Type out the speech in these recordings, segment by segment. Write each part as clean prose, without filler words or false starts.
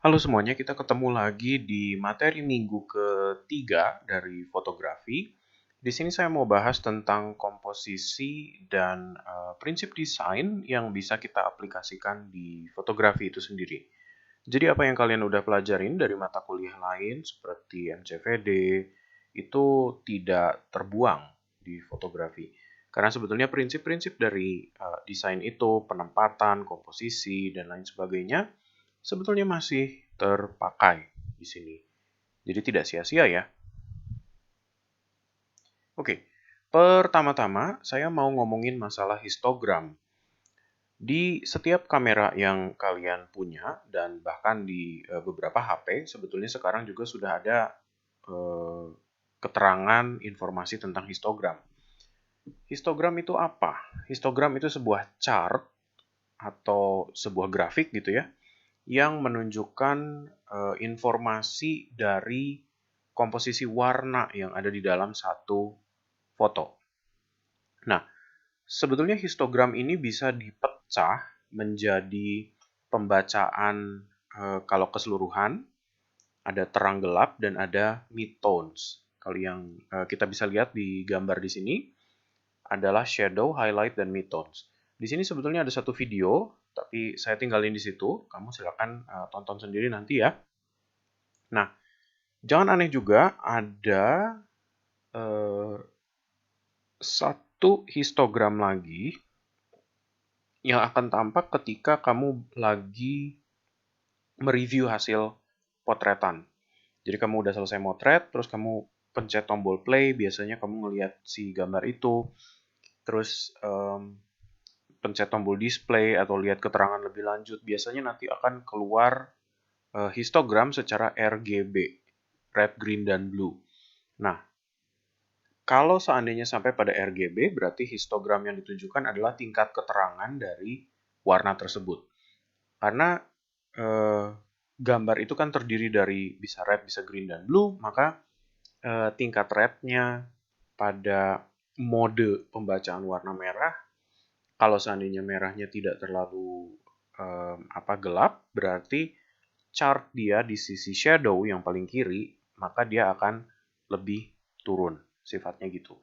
Halo semuanya, kita ketemu lagi di materi minggu ketiga dari fotografi. Di sini saya mau bahas tentang komposisi dan prinsip desain yang bisa kita aplikasikan di fotografi itu sendiri. Jadi apa yang kalian udah pelajarin dari mata kuliah lain seperti MCVD itu tidak terbuang di fotografi. Karena sebetulnya prinsip-prinsip dari desain itu, penempatan, komposisi, dan lain sebagainya sebetulnya masih terpakai di sini. Jadi tidak sia-sia ya. Oke, pertama-tama saya mau ngomongin masalah histogram. Di setiap kamera yang kalian punya dan bahkan di beberapa HP, sebetulnya sekarang juga sudah ada eh, keterangan informasi tentang histogram. Histogram itu apa? Histogram itu sebuah chart atau sebuah grafik gitu ya, yang menunjukkan informasi dari komposisi warna yang ada di dalam satu foto. Nah, sebetulnya histogram ini bisa dipecah menjadi pembacaan kalau keseluruhan, ada terang gelap dan ada midtones. Kalau yang kita bisa lihat di gambar di sini adalah shadow, highlight, dan midtones. Di sini sebetulnya ada satu video, tapi saya tinggalin di situ. Kamu silakan tonton sendiri nanti ya. Nah, jangan aneh juga, ada eh, satu histogram lagi yang akan tampak ketika kamu lagi mereview hasil potretan. Jadi kamu udah selesai motret, terus kamu pencet tombol play, biasanya kamu ngelihat si gambar itu, terus pencet tombol display atau lihat keterangan lebih lanjut, biasanya nanti akan keluar histogram secara RGB, red, green, dan blue. Nah, kalau seandainya sampai pada RGB, berarti histogram yang ditunjukkan adalah tingkat keterangan dari warna tersebut. Karena eh, gambar itu kan terdiri dari bisa red, bisa green, dan blue, maka tingkat rednya pada mode pembacaan warna merah, kalau seandainya merahnya tidak terlalu gelap, berarti chart dia di sisi shadow yang paling kiri, maka dia akan lebih turun sifatnya gitu.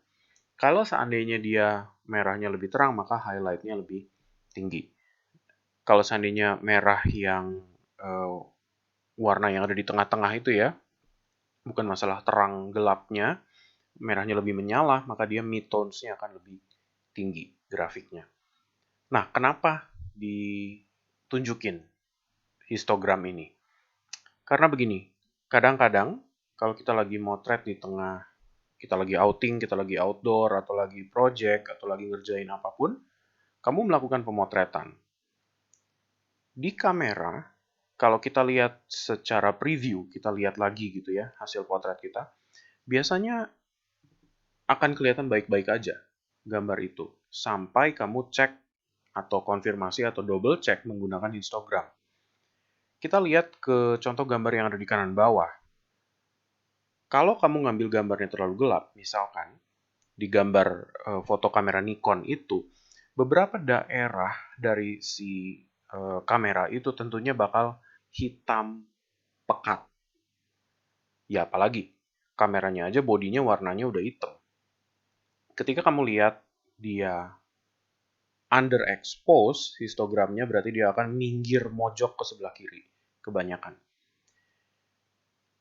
Kalau seandainya dia merahnya lebih terang, maka highlightnya lebih tinggi. Kalau seandainya merah yang uh, warna yang ada di tengah-tengah itu ya, bukan masalah terang gelapnya, merahnya lebih menyala, maka dia midtones-nya akan lebih tinggi grafiknya. Nah, kenapa ditunjukin histogram ini? Karena begini, kadang-kadang kalau kita lagi motret di tengah, kita lagi outing, kita lagi outdoor, atau lagi project, atau lagi ngerjain apapun, kamu melakukan pemotretan. Di kamera, kalau kita lihat secara preview, kita lihat lagi gitu ya, hasil potret kita, biasanya akan kelihatan baik-baik aja gambar itu. Sampai kamu cek atau konfirmasi atau double check menggunakan histogram. Kita lihat ke contoh gambar yang ada di kanan bawah. Kalau kamu ngambil gambarnya terlalu gelap, misalkan di gambar foto kamera Nikon itu, beberapa daerah dari si kamera itu tentunya bakal hitam pekat. Ya apalagi, kameranya aja bodinya warnanya udah hitam. Ketika kamu lihat dia underexpose, histogramnya berarti dia akan minggir mojok ke sebelah kiri, kebanyakan.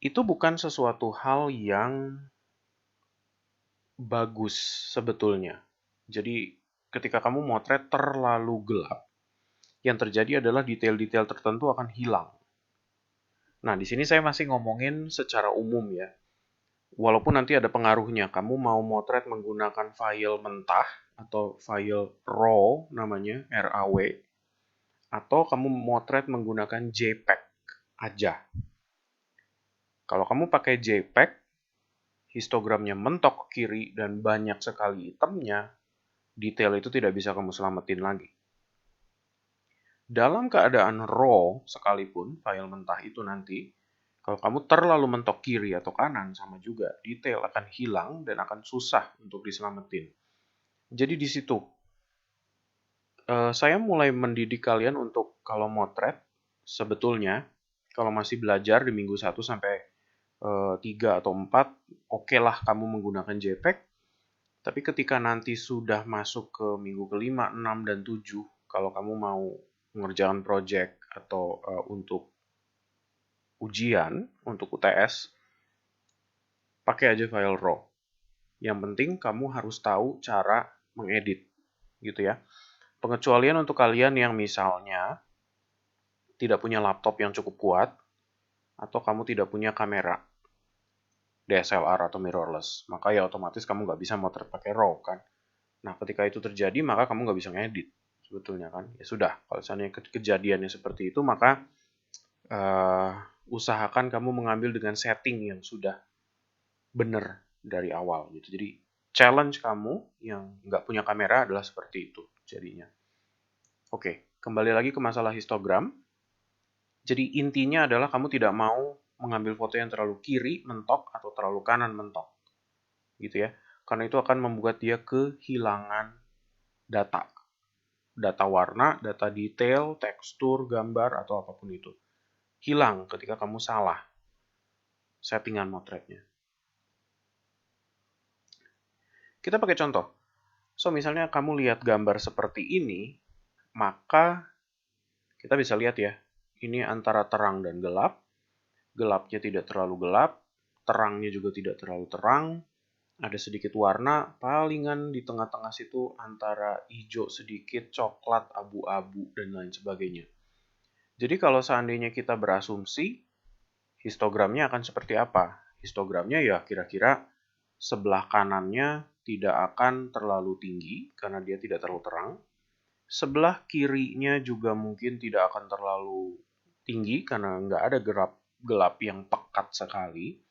Itu bukan sesuatu hal yang bagus sebetulnya. Jadi ketika kamu motret terlalu gelap, yang terjadi adalah detail-detail tertentu akan hilang. Nah, di sini saya masih ngomongin secara umum ya. Walaupun nanti ada pengaruhnya, kamu mau motret menggunakan file mentah atau file RAW namanya, RAW, atau kamu motret menggunakan JPEG aja. Kalau kamu pakai JPEG, histogramnya mentok ke kiri dan banyak sekali hitamnya, detail itu tidak bisa kamu selamatin lagi. Dalam keadaan RAW sekalipun, file mentah itu nanti, kalau kamu terlalu mentok kiri atau kanan, sama juga, detail akan hilang dan akan susah untuk diselamatin. Jadi di situ, saya mulai mendidik kalian untuk kalau motret, sebetulnya Kalau masih belajar di minggu 1 sampai 3 atau 4, oke lah kamu menggunakan JPEG. Tapi ketika nanti sudah masuk ke minggu ke-5, 6, dan 7, kalau kamu mau mengerjakan project atau untuk ujian, untuk UTS, pakai aja file RAW. Yang penting kamu harus tahu cara mengedit, gitu ya. Pengecualian untuk kalian yang misalnya tidak punya laptop yang cukup kuat, atau kamu tidak punya kamera DSLR atau mirrorless, maka ya otomatis kamu nggak bisa motret pakai RAW kan. Nah, ketika itu terjadi, maka kamu nggak bisa ngedit sebetulnya kan. Ya sudah, kalau seandainya kejadiannya seperti itu, maka uh, usahakan kamu mengambil dengan setting yang sudah benar dari awal gitu. Jadi challenge kamu yang nggak punya kamera adalah seperti itu jadinya. Oke, kembali lagi ke masalah histogram. Jadi intinya adalah kamu tidak mau mengambil foto yang terlalu kiri mentok atau terlalu kanan mentok, gitu ya. Karena itu akan membuat dia kehilangan data. Data warna, data detail, tekstur, gambar, atau apapun itu. Hilang ketika kamu salah settingan motretnya. Kita pakai contoh. So, misalnya kamu lihat gambar seperti ini, maka kita bisa lihat ya, ini antara terang dan gelap. Gelapnya tidak terlalu gelap, terangnya juga tidak terlalu terang. Ada sedikit warna, palingan di tengah-tengah situ antara hijau sedikit, coklat, abu-abu, dan lain sebagainya. Jadi kalau seandainya kita berasumsi, histogramnya akan seperti apa? Histogramnya ya kira-kira sebelah kanannya tidak akan terlalu tinggi karena dia tidak terlalu terang. Sebelah kirinya juga mungkin tidak akan terlalu tinggi karena nggak ada gelap yang pekat sekali.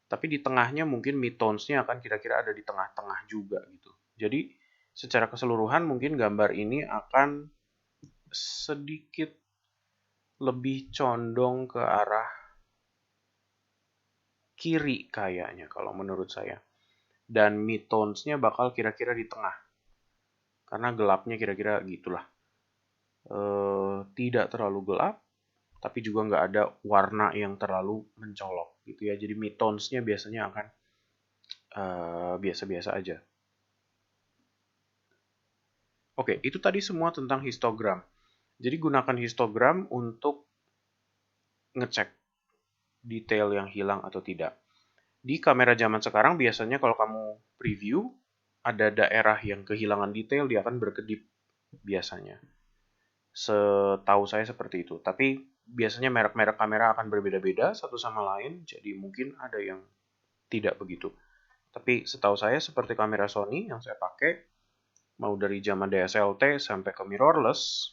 Tapi di tengahnya mungkin mid-tones-nya akan kira-kira ada di tengah-tengah juga gitu. Jadi secara keseluruhan mungkin gambar ini akan sedikit lebih condong ke arah kiri kayaknya kalau menurut saya. Dan mid-tones-nya bakal kira-kira di tengah. Karena gelapnya kira-kira gitulah. Tidak terlalu gelap, tapi juga nggak ada warna yang terlalu mencolok gitu ya. Jadi mid-tones-nya biasanya akan biasa-biasa aja. Oke, itu tadi semua tentang histogram. Jadi gunakan histogram untuk ngecek detail yang hilang atau tidak. Di kamera zaman sekarang biasanya kalau kamu preview, ada daerah yang kehilangan detail, dia akan berkedip biasanya. Setahu saya seperti itu. Tapi biasanya merek-merek kamera akan berbeda-beda satu sama lain, jadi mungkin ada yang tidak begitu. Tapi setahu saya seperti kamera Sony yang saya pakai, mau dari zaman DSLT sampai ke mirrorless,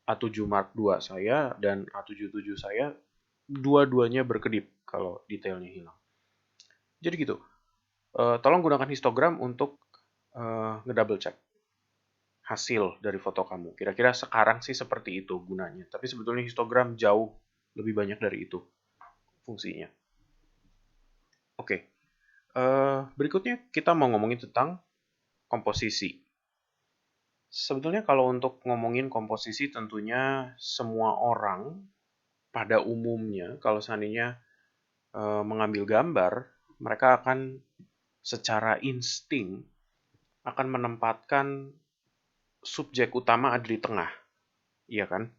A7 Mark II saya dan A77 saya, dua-duanya berkedip kalau detailnya hilang. Jadi gitu. Tolong gunakan histogram untuk ngedouble check hasil dari foto kamu. Kira-kira sekarang sih seperti itu gunanya. Tapi sebetulnya histogram jauh lebih banyak dari itu fungsinya. Oke. Berikutnya kita mau ngomongin tentang komposisi. Sebetulnya kalau untuk ngomongin komposisi tentunya semua orang pada umumnya kalau seandainya mengambil gambar, mereka akan secara insting akan menempatkan subjek utama ada di tengah. Iya kan?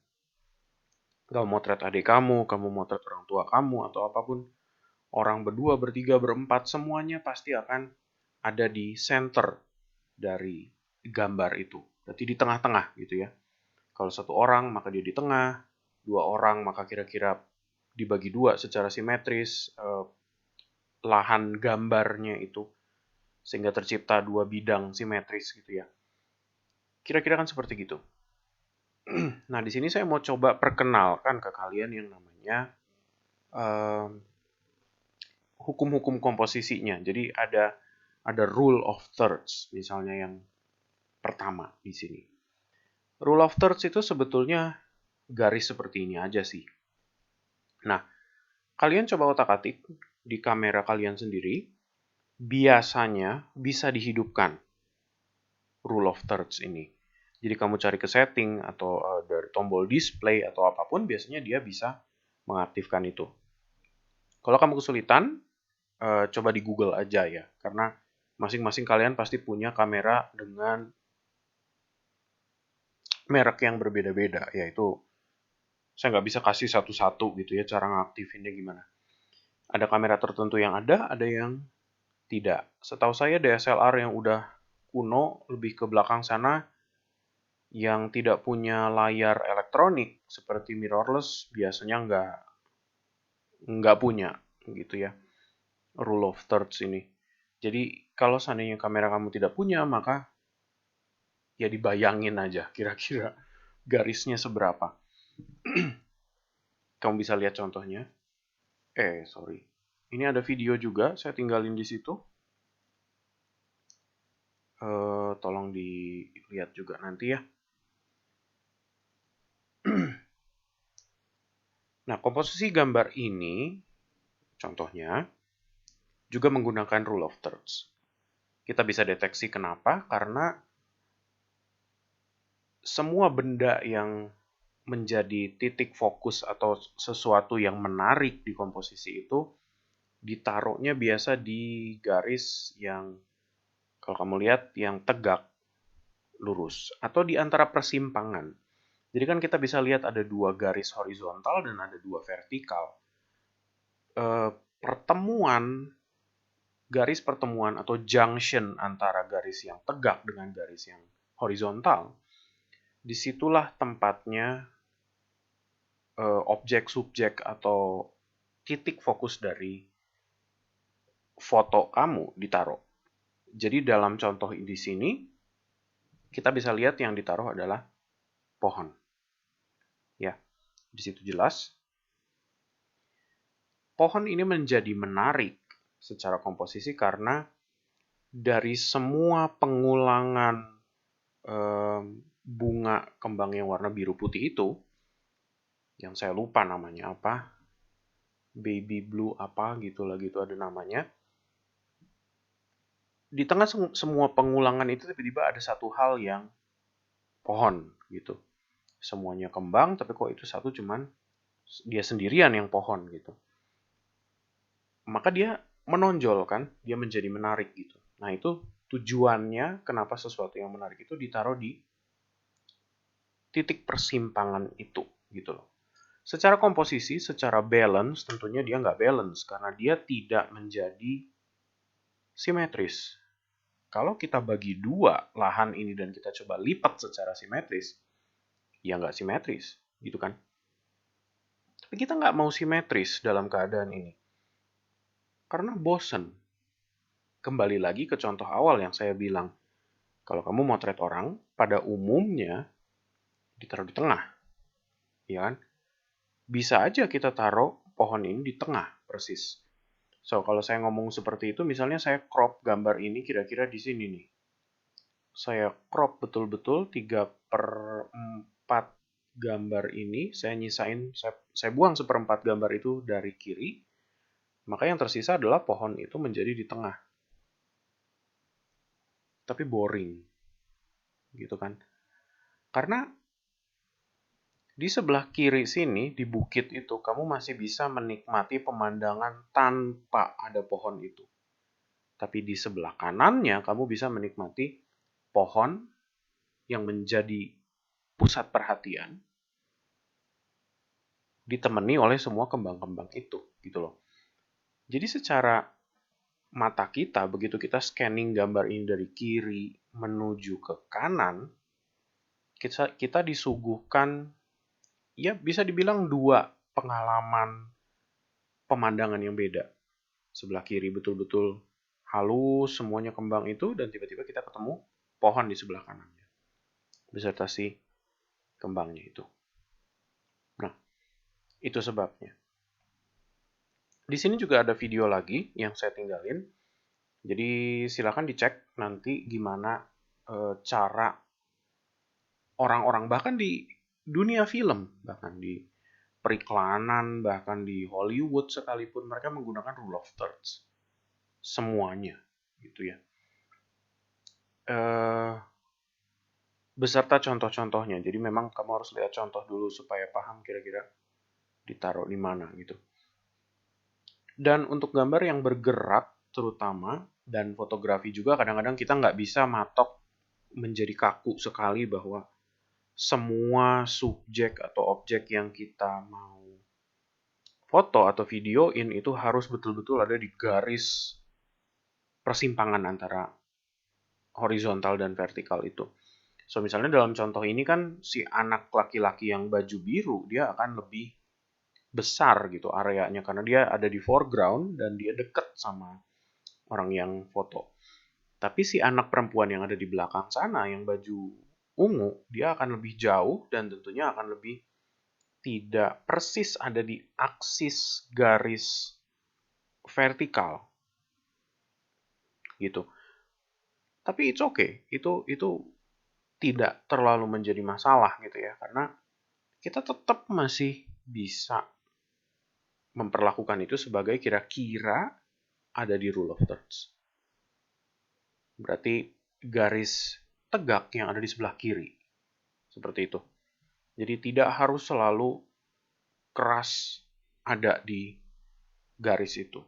Kamu motret adik kamu motret orang tua kamu, atau apapun. Orang berdua, bertiga, berempat, semuanya pasti akan ada di center dari gambar itu. Berarti di tengah-tengah gitu ya. Kalau satu orang, maka dia di tengah. Dua orang, maka kira-kira dibagi dua secara simetris lahan gambarnya itu. Sehingga tercipta dua bidang simetris gitu ya. Kira-kira kan seperti gitu. Nah, di sini saya mau coba perkenalkan ke kalian yang namanya hukum-hukum komposisinya. Jadi ada rule of thirds misalnya yang pertama di sini. Rule of thirds itu sebetulnya garis seperti ini aja sih. Nah, kalian coba otak-atik di kamera kalian sendiri, biasanya bisa dihidupkan rule of thirds ini. Jadi kamu cari ke setting atau dari tombol display atau apapun, biasanya dia bisa mengaktifkan itu. Kalau kamu kesulitan, coba di Google aja ya, karena masing-masing kalian pasti punya kamera dengan merek yang berbeda-beda, yaitu saya nggak bisa kasih satu-satu gitu ya cara ngaktifinnya gimana. Ada kamera tertentu yang ada yang tidak. Setahu saya DSLR yang udah kuno, lebih ke belakang sana, yang tidak punya layar elektronik seperti mirrorless biasanya nggak punya gitu ya, rule of thirds ini. Jadi kalau seandainya kamera kamu tidak punya, maka ya dibayangin aja kira-kira garisnya seberapa. Kamu bisa lihat contohnya. Sorry. Ini ada video juga, saya tinggalin di situ. Tolong dilihat juga nanti ya. Nah, komposisi gambar ini, contohnya, juga menggunakan rule of thirds. Kita bisa deteksi kenapa, karena semua benda yang menjadi titik fokus atau sesuatu yang menarik di komposisi itu, ditaruhnya biasa di garis yang, kalau kamu lihat, yang tegak, lurus, atau di antara persimpangan. Jadi kan kita bisa lihat ada dua garis horizontal dan ada dua vertikal. Garis pertemuan atau junction antara garis yang tegak dengan garis yang horizontal, disitulah tempatnya objek subjek atau titik fokus dari foto kamu ditaruh. Jadi dalam contoh di sini, kita bisa lihat yang ditaruh adalah pohon. Ya, di situ jelas. Pohon ini menjadi menarik secara komposisi karena dari semua pengulangan bunga kembang yang warna biru putih itu, yang saya lupa namanya apa, baby blue apa gitulah gitu ada namanya. Di tengah semua pengulangan itu tiba-tiba ada satu hal yang pohon gitu. Semuanya kembang, tapi kok itu satu cuman dia sendirian yang pohon gitu. Maka dia menonjol kan, dia menjadi menarik gitu. Nah itu tujuannya kenapa sesuatu yang menarik itu ditaruh di titik persimpangan itu gitu loh. Secara komposisi, secara balance, tentunya dia nggak balance karena dia tidak menjadi simetris. Kalau kita bagi dua lahan ini dan kita coba lipat secara simetris, ya nggak simetris, gitu kan? Tapi kita nggak mau simetris dalam keadaan ini. Karena bosen. Kembali lagi ke contoh awal yang saya bilang. Kalau kamu motret orang, pada umumnya ditaruh di tengah. Ya kan? Bisa aja kita taruh pohon ini di tengah, persis. So, kalau saya ngomong seperti itu, misalnya saya crop gambar ini kira-kira di sini nih. Saya crop betul-betul 3/4 gambar ini, saya nyisain, saya buang 1/4 gambar itu dari kiri, maka yang tersisa adalah pohon itu menjadi di tengah. Tapi boring. Gitu kan. Karena di sebelah kiri sini, di bukit itu, kamu masih bisa menikmati pemandangan tanpa ada pohon itu. Tapi di sebelah kanannya, kamu bisa menikmati pohon yang menjadi pusat perhatian, ditemani oleh semua kembang-kembang itu, gitu loh. Jadi secara mata kita, begitu kita scanning gambar ini dari kiri menuju ke kanan, kita disuguhkan, ya bisa dibilang dua pengalaman pemandangan yang beda. Sebelah kiri betul-betul halus, semuanya kembang itu, dan tiba-tiba kita ketemu pohon di sebelah kanannya, beserta si kembangnya itu. Nah, itu sebabnya. Di sini juga ada video lagi yang saya tinggalin. Jadi silakan dicek nanti gimana cara orang-orang, bahkan di dunia film, bahkan di periklanan, bahkan di Hollywood sekalipun, mereka menggunakan rule of thirds. Semuanya gitu ya. beserta contoh-contohnya. Jadi memang kamu harus lihat contoh dulu supaya paham kira-kira ditaruh di mana gitu. Dan untuk gambar yang bergerak terutama, dan fotografi juga kadang-kadang kita nggak bisa matok menjadi kaku sekali bahwa semua subjek atau objek yang kita mau foto atau videoin itu harus betul-betul ada di garis persimpangan antara horizontal dan vertikal itu. So, misalnya dalam contoh ini kan si anak laki-laki yang baju biru, dia akan lebih besar gitu areanya karena dia ada di foreground dan dia deket sama orang yang foto. Tapi si anak perempuan yang ada di belakang sana yang baju ungu, dia akan lebih jauh dan tentunya akan lebih tidak persis ada di aksis garis vertikal gitu. Tapi it's okay, itu tidak terlalu menjadi masalah gitu ya, karena kita tetap masih bisa memperlakukan itu sebagai kira-kira ada di rule of thirds. Berarti garis tegak yang ada di sebelah kiri. Seperti itu. Jadi tidak harus selalu keras ada di garis itu.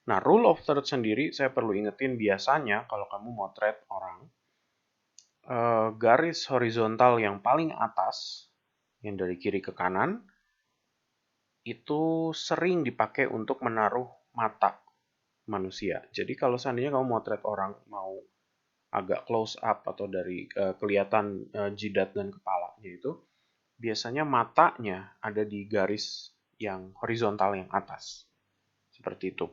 Nah, rule of thirds sendiri saya perlu ingetin biasanya kalau kamu motret orang, garis horizontal yang paling atas, yang dari kiri ke kanan, itu sering dipakai untuk menaruh mata manusia. Jadi kalau seandainya kamu motret orang mau agak close up atau dari kelihatan jidat dan kepalanya itu, biasanya matanya ada di garis yang horizontal yang atas. Seperti itu.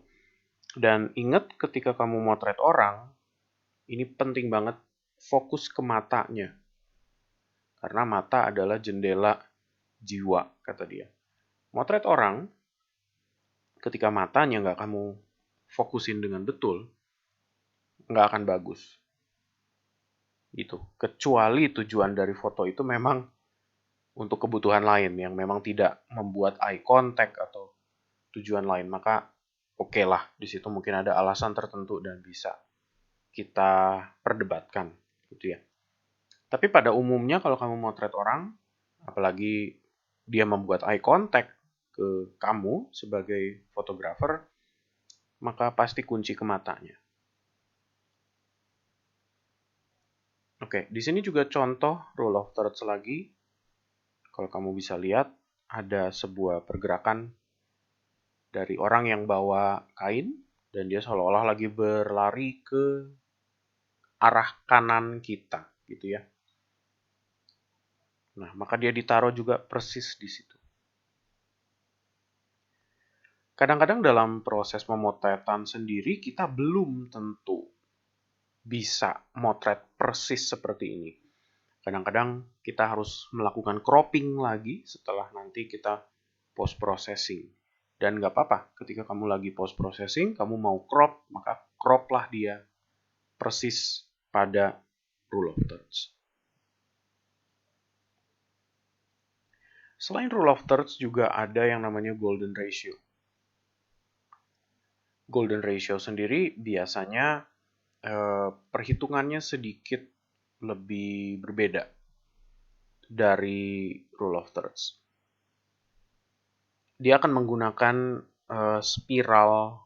Dan ingat ketika kamu motret orang, ini penting banget fokus ke matanya. Karena mata adalah jendela jiwa, kata dia. Motret orang, ketika matanya nggak kamu fokusin dengan betul, nggak akan bagus. Gitu. Kecuali tujuan dari foto itu memang untuk kebutuhan lain yang memang tidak membuat eye contact atau tujuan lain, maka oke lah, di situ mungkin ada alasan tertentu dan bisa kita perdebatkan gitu ya. Tapi pada umumnya kalau kamu motret orang, apalagi dia membuat eye contact ke kamu sebagai fotografer, maka pasti kunci ke matanya. Oke, di sini juga contoh rule of thirds lagi. Kalau kamu bisa lihat, ada sebuah pergerakan dari orang yang bawa kain, dan dia seolah-olah lagi berlari ke arah kanan kita, gitu ya. Nah, maka dia ditaruh juga persis di situ. Kadang-kadang dalam proses pemotretan sendiri, kita belum tentu bisa motret persis seperti ini. Kadang-kadang kita harus melakukan cropping lagi setelah nanti kita post-processing. Dan nggak apa-apa, ketika kamu lagi post-processing, kamu mau crop, maka croplah dia persis pada rule of thirds. Selain rule of thirds juga ada yang namanya golden ratio. Golden ratio sendiri biasanya perhitungannya sedikit lebih berbeda dari rule of thirds. Dia akan menggunakan spiral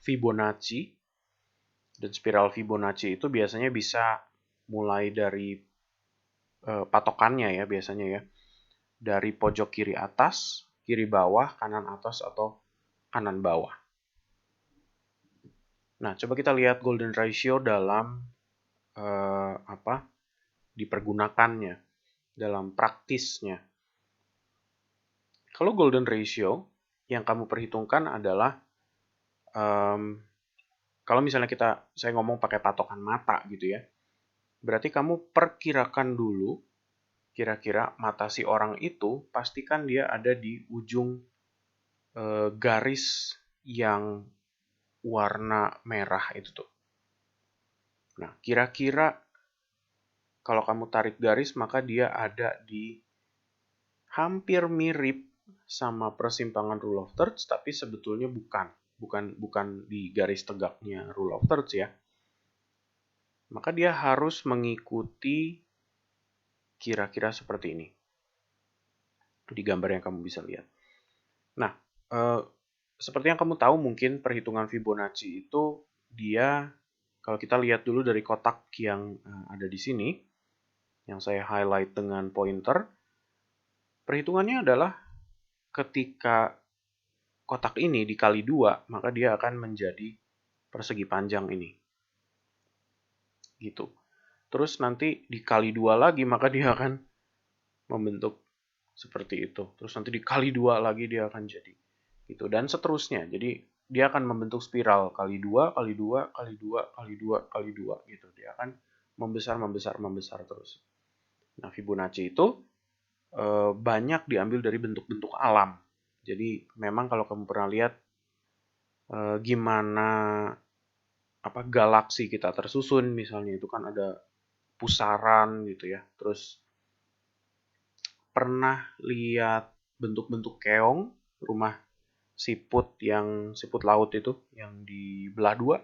Fibonacci, dan spiral Fibonacci itu biasanya bisa mulai dari patokannya ya biasanya ya, dari pojok kiri atas, kiri bawah, kanan atas atau kanan bawah. Nah, coba kita lihat golden ratio dalam dipergunakannya dalam praktisnya. Kalau golden ratio yang kamu perhitungkan adalah kalau misalnya saya ngomong pakai patokan mata gitu ya, berarti kamu perkirakan dulu kira-kira mata si orang itu, pastikan dia ada di ujung garis yang warna merah itu tuh. Nah, kira-kira kalau kamu tarik garis, maka dia ada di hampir mirip sama persimpangan rule of thirds, tapi sebetulnya bukan di garis tegaknya rule of thirds ya. maka dia harus mengikuti kira-kira seperti ini. Di gambar yang kamu bisa lihat. Nah, seperti yang kamu tahu mungkin perhitungan Fibonacci itu dia, kalau kita lihat dulu dari kotak yang ada di sini, yang saya highlight dengan pointer, perhitungannya adalah ketika kotak ini dikali 2, maka dia akan menjadi persegi panjang ini. Gitu. Terus nanti dikali 2 lagi, maka dia akan membentuk seperti itu. Terus nanti dikali 2 lagi dia akan jadi gitu, dan seterusnya. Jadi dia akan membentuk spiral kali 2 kali 2 kali 2 kali 2 kali 2 gitu. Dia akan membesar terus. Nah, Fibonacci itu banyak diambil dari bentuk-bentuk alam. Jadi memang kalau kamu pernah lihat gimana galaksi kita tersusun, misalnya itu kan ada pusaran gitu ya. Terus pernah lihat bentuk-bentuk keong, rumah siput laut itu yang dibelah dua,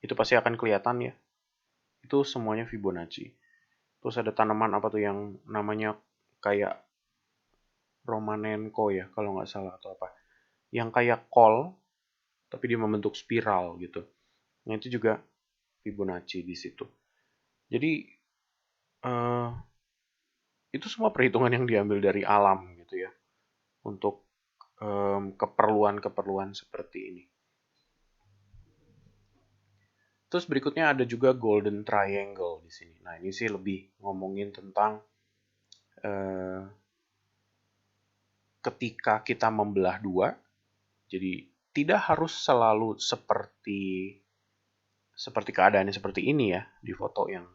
itu pasti akan kelihatan ya. Itu semuanya Fibonacci. Terus ada tanaman apa tuh yang namanya kayak Romanenko ya kalau nggak salah, atau apa, yang kayak kol tapi dia membentuk spiral gitu. Nah, itu juga Fibonacci di situ. Jadi itu semua perhitungan yang diambil dari alam gitu ya, untuk keperluan-keperluan seperti ini. Terus berikutnya ada juga golden triangle di sini. Nah, ini sih lebih ngomongin tentang ketika kita membelah dua. Jadi tidak harus selalu seperti keadaannya seperti ini ya di foto yang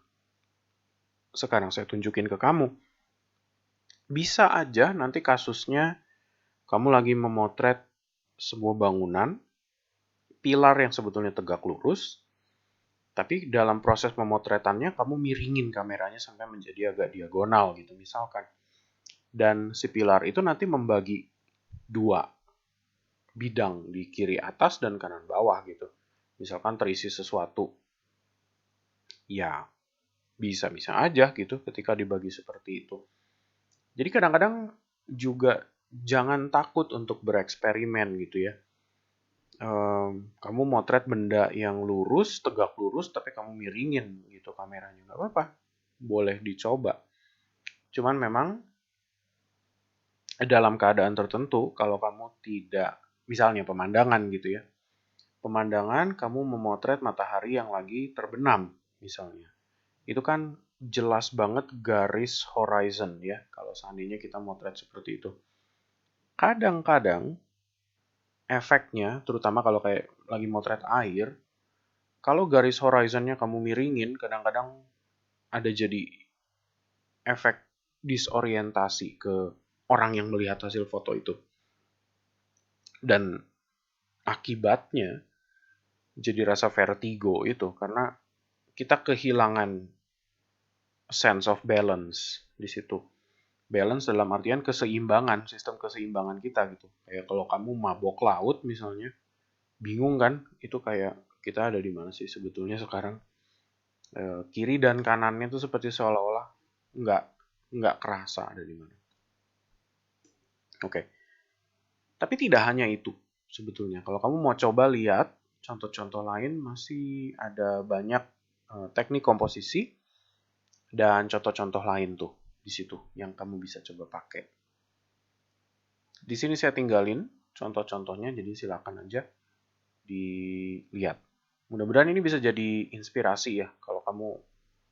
sekarang saya tunjukin ke kamu. Bisa aja nanti kasusnya kamu lagi memotret sebuah bangunan, pilar yang sebetulnya tegak lurus, tapi dalam proses pemotretannya kamu miringin kameranya sampai menjadi agak diagonal gitu misalkan. Dan si pilar itu nanti membagi dua bidang di kiri atas dan kanan bawah gitu. Misalkan terisi sesuatu. Ya, bisa-bisa aja gitu ketika dibagi seperti itu. Jadi kadang-kadang juga jangan takut untuk bereksperimen gitu ya. Kamu motret benda yang lurus, tegak lurus, tapi kamu miringin gitu kameranya. Nggak apa-apa, boleh dicoba. Cuman memang dalam keadaan tertentu, kalau kamu tidak, misalnya pemandangan gitu ya, pemandangan kamu memotret matahari yang lagi terbenam misalnya, itu kan jelas banget garis horizon ya, kalau seandainya kita motret seperti itu. Kadang-kadang efeknya, terutama kalau kayak lagi motret air, kalau garis horizonnya kamu miringin, kadang-kadang ada jadi efek disorientasi ke orang yang melihat hasil foto itu. Dan akibatnya jadi rasa vertigo itu, karena kita kehilangan sense of balance di situ. Balance dalam artian keseimbangan, sistem keseimbangan kita gitu. Kayak kalau kamu mabok laut misalnya, bingung kan? Itu kayak kita ada di mana sih sebetulnya sekarang? Kiri dan kanannya tuh seperti seolah-olah nggak kerasa ada di mana. Oke. Tapi tidak hanya itu sebetulnya. Kalau kamu mau coba lihat contoh-contoh lain, masih ada banyak teknik komposisi dan contoh-contoh lain tuh di situ yang kamu bisa coba pakai. Di sini saya tinggalin contoh-contohnya, jadi silakan aja dilihat. Mudah-mudahan ini bisa jadi inspirasi ya kalau kamu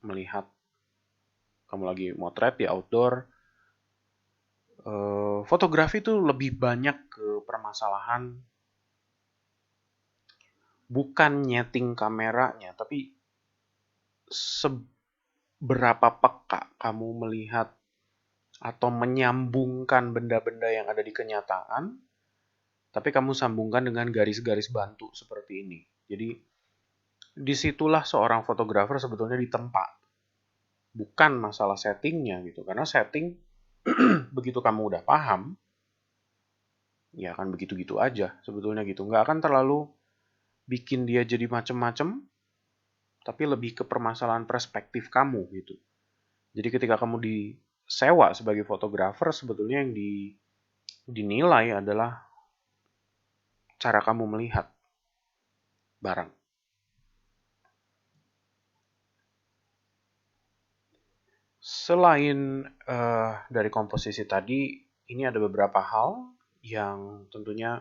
melihat kamu lagi motret di outdoor. Fotografi itu lebih banyak ke permasalahan bukan nyeting kameranya, tapi seberapa peka kamu melihat atau menyambungkan benda-benda yang ada di kenyataan, tapi kamu sambungkan dengan garis-garis bantu seperti ini. Jadi disitulah seorang fotografer sebetulnya ditempa. Bukan masalah settingnya gitu, karena setting begitu kamu udah paham, ya akan begitu-gitu aja sebetulnya gitu. Nggak akan terlalu bikin dia jadi macem-macem, tapi lebih ke permasalahan perspektif kamu gitu. Jadi ketika kamu disewa sebagai fotografer, sebetulnya yang dinilai adalah cara kamu melihat barang. Selain dari komposisi tadi, ini ada beberapa hal yang tentunya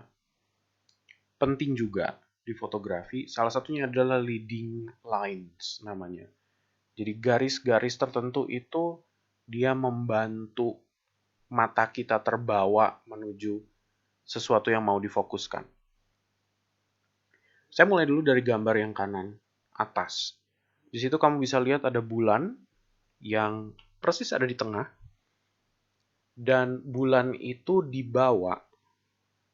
penting juga di fotografi. Salah satunya adalah leading lines namanya. Jadi garis-garis tertentu itu dia membantu mata kita terbawa menuju sesuatu yang mau difokuskan. Saya mulai dulu dari gambar yang kanan atas. Di situ kamu bisa lihat ada bulan yang persis ada di tengah, dan bulan itu dibawa.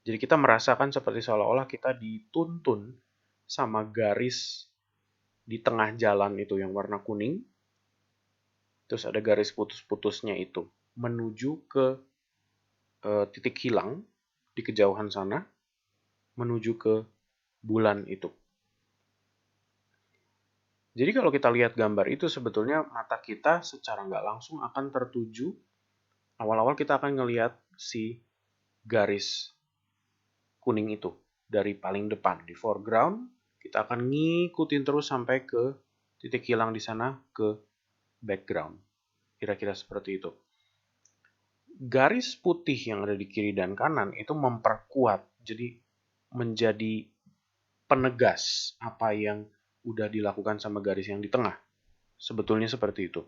Jadi kita merasakan seperti seolah-olah kita dituntun sama garis di tengah jalan itu yang warna kuning. Terus ada garis putus-putusnya itu menuju ke titik hilang di kejauhan sana, menuju ke bulan itu. Jadi kalau kita lihat gambar itu, sebetulnya mata kita secara nggak langsung akan tertuju. Awal-awal kita akan ngelihat si garis kuning itu dari paling depan di foreground. Kita akan ngikutin terus sampai ke titik hilang di sana ke background. Kira-kira seperti itu. Garis putih yang ada di kiri dan kanan itu memperkuat, jadi menjadi penegas apa yang udah dilakukan sama garis yang di tengah. Sebetulnya seperti itu.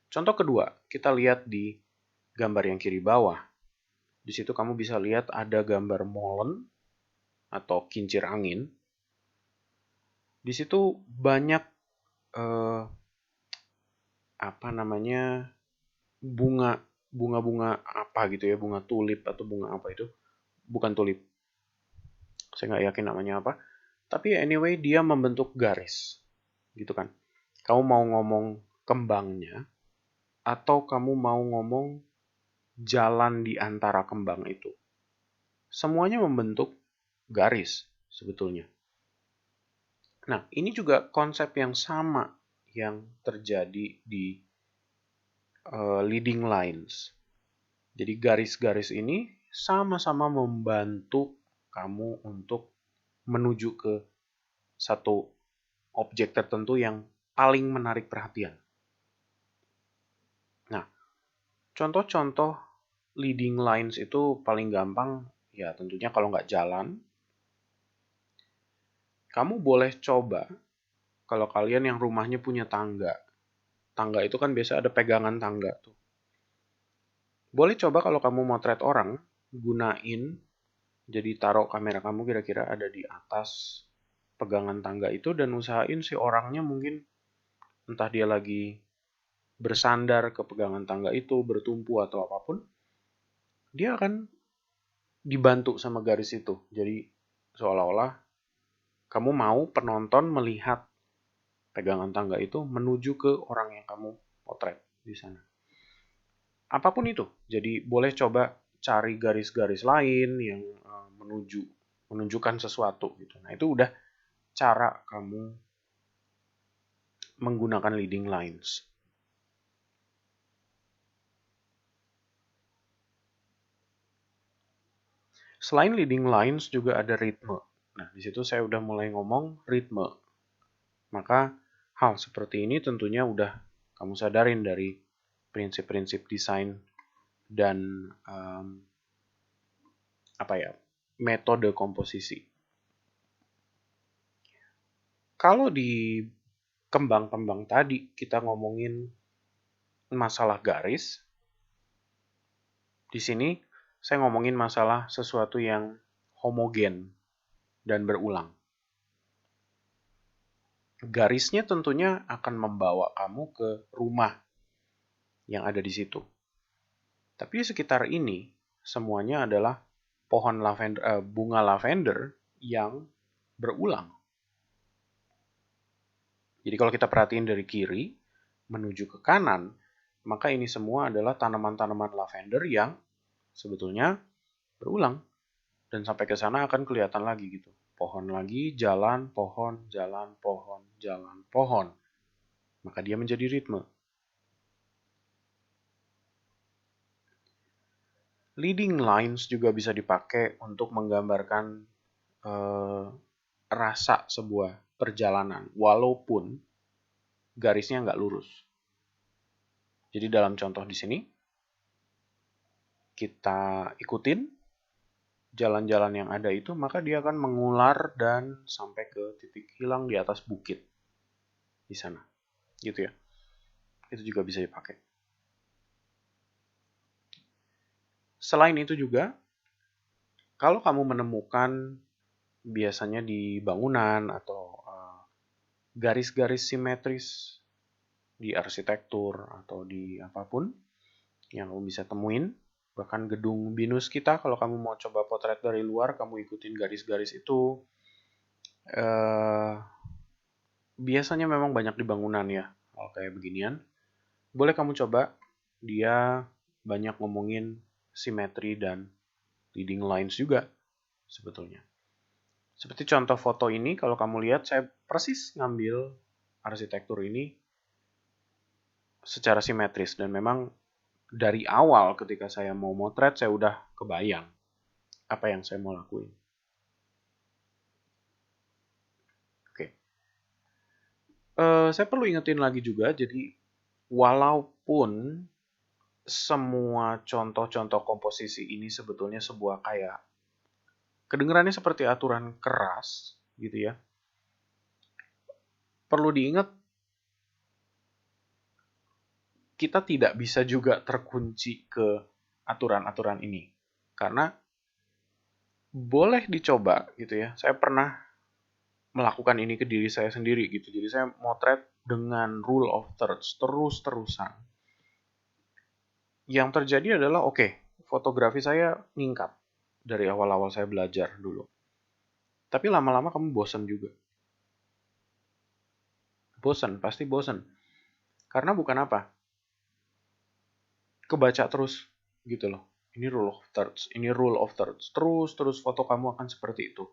Contoh kedua, kita lihat di gambar yang kiri bawah. Di situ kamu bisa lihat ada gambar molen atau kincir angin. Di situ banyak bunga-bunga apa gitu ya, bunga tulip atau bunga apa itu. Bukan tulip. Saya nggak yakin namanya apa. Tapi anyway, dia membentuk garis. Gitu kan. Kamu mau ngomong kembangnya, atau kamu mau ngomong jalan di antara kembang itu. Semuanya membentuk garis sebetulnya. Nah, ini juga konsep yang sama yang terjadi di leading lines. Jadi garis-garis ini sama-sama membantu kamu untuk menuju ke satu objek tertentu yang paling menarik perhatian. Nah, contoh-contoh leading lines itu paling gampang, ya tentunya kalau nggak jalan, kamu boleh coba kalau kalian yang rumahnya punya tangga. Tangga itu kan biasa ada pegangan tangga tuh. Boleh coba kalau kamu motret orang, gunain, jadi taruh kamera kamu kira-kira ada di atas pegangan tangga itu, dan usahain si orangnya mungkin entah dia lagi bersandar ke pegangan tangga itu, bertumpu atau apapun, dia akan dibantu sama garis itu. Jadi seolah-olah kamu mau penonton melihat pegangan tangga itu menuju ke orang yang kamu potret di sana. Apapun itu. Jadi boleh coba cari garis-garis lain yang menunjukkan sesuatu gitu. Nah, itu udah cara kamu menggunakan leading lines. Selain leading lines juga ada ritme. Nah, di situ saya udah mulai ngomong ritme. Maka hal seperti ini tentunya udah kamu sadarin dari prinsip-prinsip desain dan metode komposisi. Kalau di kembang-kembang tadi kita ngomongin masalah garis, di sini saya ngomongin masalah sesuatu yang homogen dan berulang. Garisnya tentunya akan membawa kamu ke rumah yang ada di situ. Tapi di sekitar ini semuanya adalah pohon lavender, bunga lavender yang berulang. Jadi kalau kita perhatiin dari kiri menuju ke kanan, maka ini semua adalah tanaman-tanaman lavender yang sebetulnya berulang. Dan sampai ke sana akan kelihatan lagi gitu pohon lagi, jalan, pohon, jalan, pohon, jalan, pohon. Maka dia menjadi ritme. Leading lines juga bisa dipakai untuk menggambarkan rasa sebuah perjalanan, walaupun garisnya nggak lurus. Jadi dalam contoh di sini, kita ikutin jalan-jalan yang ada itu, maka dia akan mengular dan sampai ke titik hilang di atas bukit. Di sana. Gitu ya. Itu juga bisa dipakai. Selain itu juga, kalau kamu menemukan biasanya di bangunan atau garis-garis simetris di arsitektur atau di apapun yang kamu bisa temuin, bahkan gedung binus kita, kalau kamu mau coba potret dari luar, kamu ikutin garis-garis itu, biasanya memang banyak di bangunan ya, hal kayak beginian. Boleh kamu coba, dia banyak ngomongin simetri dan leading lines juga sebetulnya. Seperti contoh foto ini, kalau kamu lihat, saya persis ngambil arsitektur ini secara simetris. Dan memang dari awal ketika saya mau motret, saya udah kebayang apa yang saya mau lakuin. Oke. Saya perlu ingetin lagi juga, jadi walaupun semua contoh-contoh komposisi ini sebetulnya sebuah kayak kedengarannya seperti aturan keras gitu ya. Perlu diingat, kita tidak bisa juga terkunci ke aturan-aturan ini. Karena boleh dicoba gitu ya. Saya pernah melakukan ini ke diri saya sendiri gitu. Jadi saya motret dengan rule of thirds terus-terusan. Yang terjadi adalah fotografi saya ningkat dari awal-awal saya belajar dulu. Tapi lama-lama kamu bosan juga. Bosan, pasti bosan. Karena bukan apa? Kebaca terus gitu loh. Ini rule of thirds, ini rule of thirds. Terus foto kamu akan seperti itu.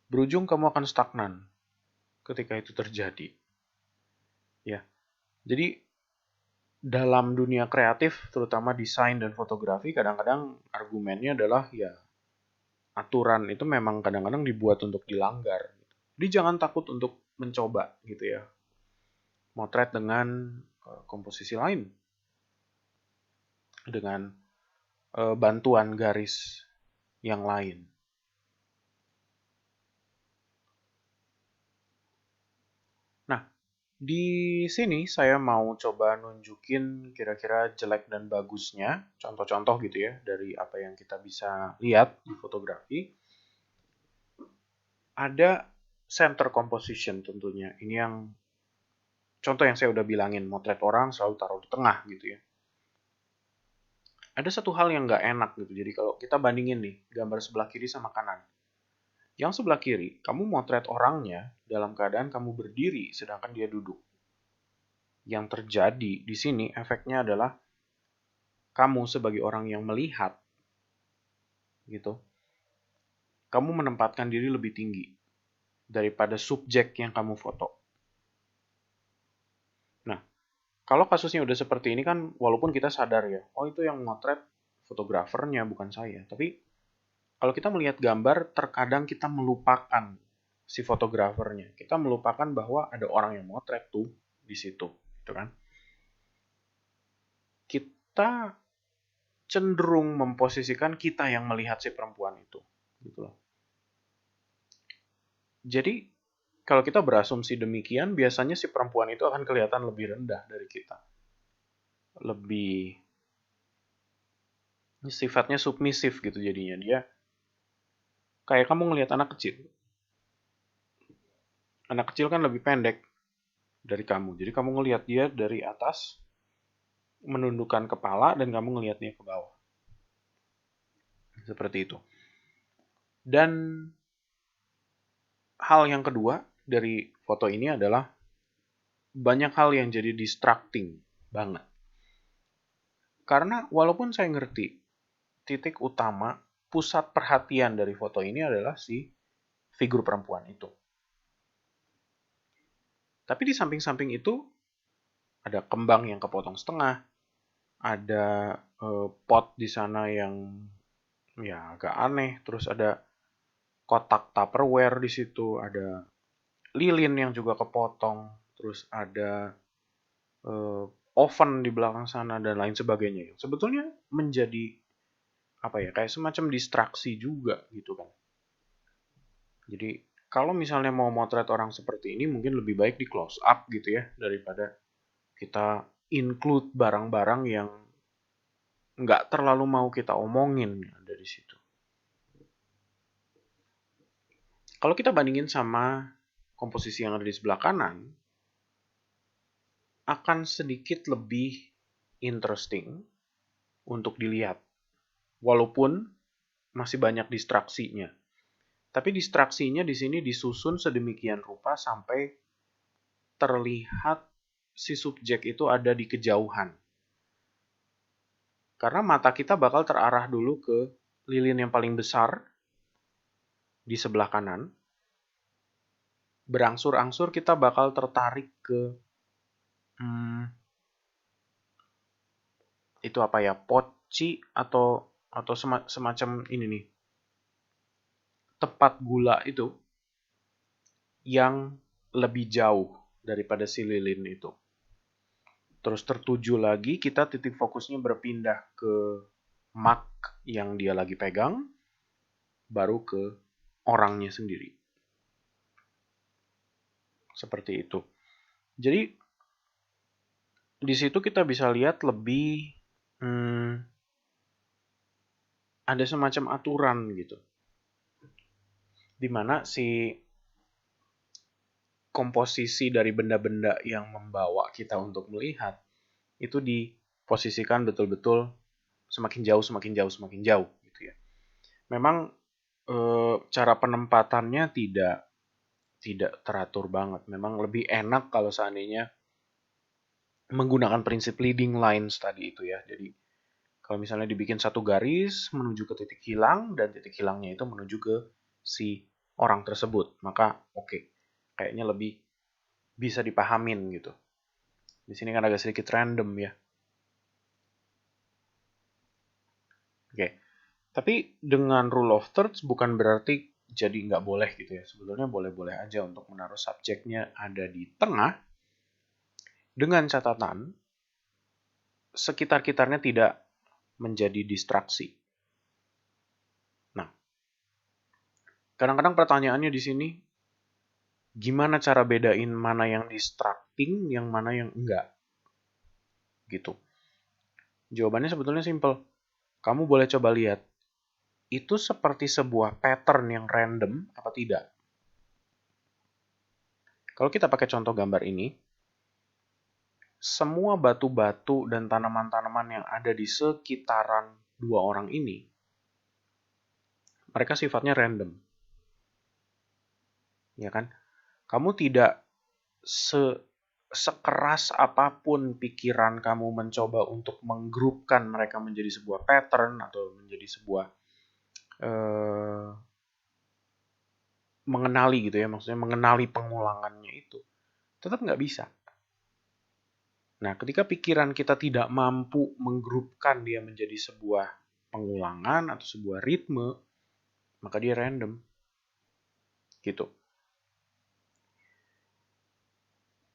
Berujung kamu akan stagnan ketika itu terjadi. Ya. Jadi dalam dunia kreatif, terutama desain dan fotografi, kadang-kadang argumennya adalah ya aturan itu memang kadang-kadang dibuat untuk dilanggar. Jadi jangan takut untuk mencoba gitu ya. Motret dengan komposisi lain. Dengan bantuan garis yang lain. Nah, di sini saya mau coba nunjukin kira-kira jelek dan bagusnya, contoh-contoh gitu ya, dari apa yang kita bisa lihat di fotografi. Ada center composition tentunya. Ini yang contoh yang saya udah bilangin, motret orang selalu taruh di tengah gitu ya. Ada satu hal yang nggak enak gitu. Jadi kalau kita bandingin nih, gambar sebelah kiri sama kanan. Yang sebelah kiri, kamu motret orangnya dalam keadaan kamu berdiri, sedangkan dia duduk. Yang terjadi di sini efeknya adalah kamu sebagai orang yang melihat, gitu, kamu menempatkan diri lebih tinggi daripada subjek yang kamu foto. Nah, kalau kasusnya udah seperti ini kan, walaupun kita sadar ya, oh itu yang motret fotografernya bukan saya. Tapi kalau kita melihat gambar, terkadang kita melupakan si fotografernya. Kita melupakan bahwa ada orang yang motret tuh di situ, gitu kan? Kita cenderung memposisikan kita yang melihat si perempuan itu, gitu loh. Jadi kalau kita berasumsi demikian, biasanya si perempuan itu akan kelihatan lebih rendah dari kita. Lebih sifatnya submisif gitu jadinya. Dia kayak kamu ngelihat anak kecil. Anak kecil kan lebih pendek dari kamu. Jadi kamu ngelihat dia dari atas, menundukkan kepala, dan kamu ngelihat dia ke bawah. Seperti itu. Dan hal yang kedua dari foto ini adalah banyak hal yang jadi distracting banget. Karena walaupun saya ngerti titik utama, pusat perhatian dari foto ini adalah si figur perempuan itu. Tapi di samping-samping itu ada kembang yang kepotong setengah, ada pot di sana yang ya agak aneh, terus ada kotak Tupperware di situ, ada lilin yang juga kepotong, terus ada oven di belakang sana dan lain sebagainya. Sebetulnya menjadi apa ya, kayak semacam distraksi juga gitu kan. Jadi kalau misalnya mau motret orang seperti ini mungkin lebih baik di close up gitu ya daripada kita include barang-barang yang nggak terlalu mau kita omongin dari situ. Kalau kita bandingin sama komposisi yang ada di sebelah kanan, akan sedikit lebih interesting untuk dilihat. Walaupun masih banyak distraksinya. Tapi distraksinya di sini disusun sedemikian rupa sampai terlihat si subjek itu ada di kejauhan. Karena mata kita bakal terarah dulu ke lilin yang paling besar di sebelah kanan. Berangsur-angsur kita bakal tertarik ke itu apa ya, poci atau semacam ini nih, tepat gula itu yang lebih jauh daripada si lilin itu. Terus tertuju lagi, kita titik fokusnya berpindah ke mug yang dia lagi pegang, baru ke orangnya sendiri. Seperti itu. Jadi di situ kita bisa lihat lebih ada semacam aturan gitu, dimana si komposisi dari benda-benda yang membawa kita untuk melihat itu diposisikan betul-betul semakin jauh, semakin jauh, semakin jauh gitu ya. Memang cara penempatannya tidak teratur banget. Memang lebih enak kalau seandainya menggunakan prinsip leading lines tadi itu ya. Jadi kalau misalnya dibikin satu garis menuju ke titik hilang dan titik hilangnya itu menuju ke si orang tersebut, maka oke. Kayaknya lebih bisa dipahamin gitu. Di sini kan agak sedikit random ya. Oke. Tapi dengan rule of thirds bukan berarti jadi nggak boleh gitu ya. Sebetulnya boleh-boleh aja untuk menaruh subjeknya ada di tengah dengan catatan sekitar-kitarnya tidak menjadi distraksi. Nah, kadang-kadang pertanyaannya di sini, gimana cara bedain mana yang distracting, yang mana yang enggak? Gitu. Jawabannya sebetulnya simple. Kamu boleh coba lihat, itu seperti sebuah pattern yang random apa tidak? Kalau kita pakai contoh gambar ini, semua batu-batu dan tanaman-tanaman yang ada di sekitaran dua orang ini, mereka sifatnya random. Ya kan? Kamu tidak sekeras apapun pikiran kamu mencoba untuk menggrupkan mereka menjadi sebuah pattern atau menjadi sebuah mengenali gitu ya, maksudnya mengenali pengulangannya itu, tetap nggak bisa. Nah, ketika pikiran kita tidak mampu menggrupkan dia menjadi sebuah pengulangan atau sebuah ritme, maka dia random. Gitu.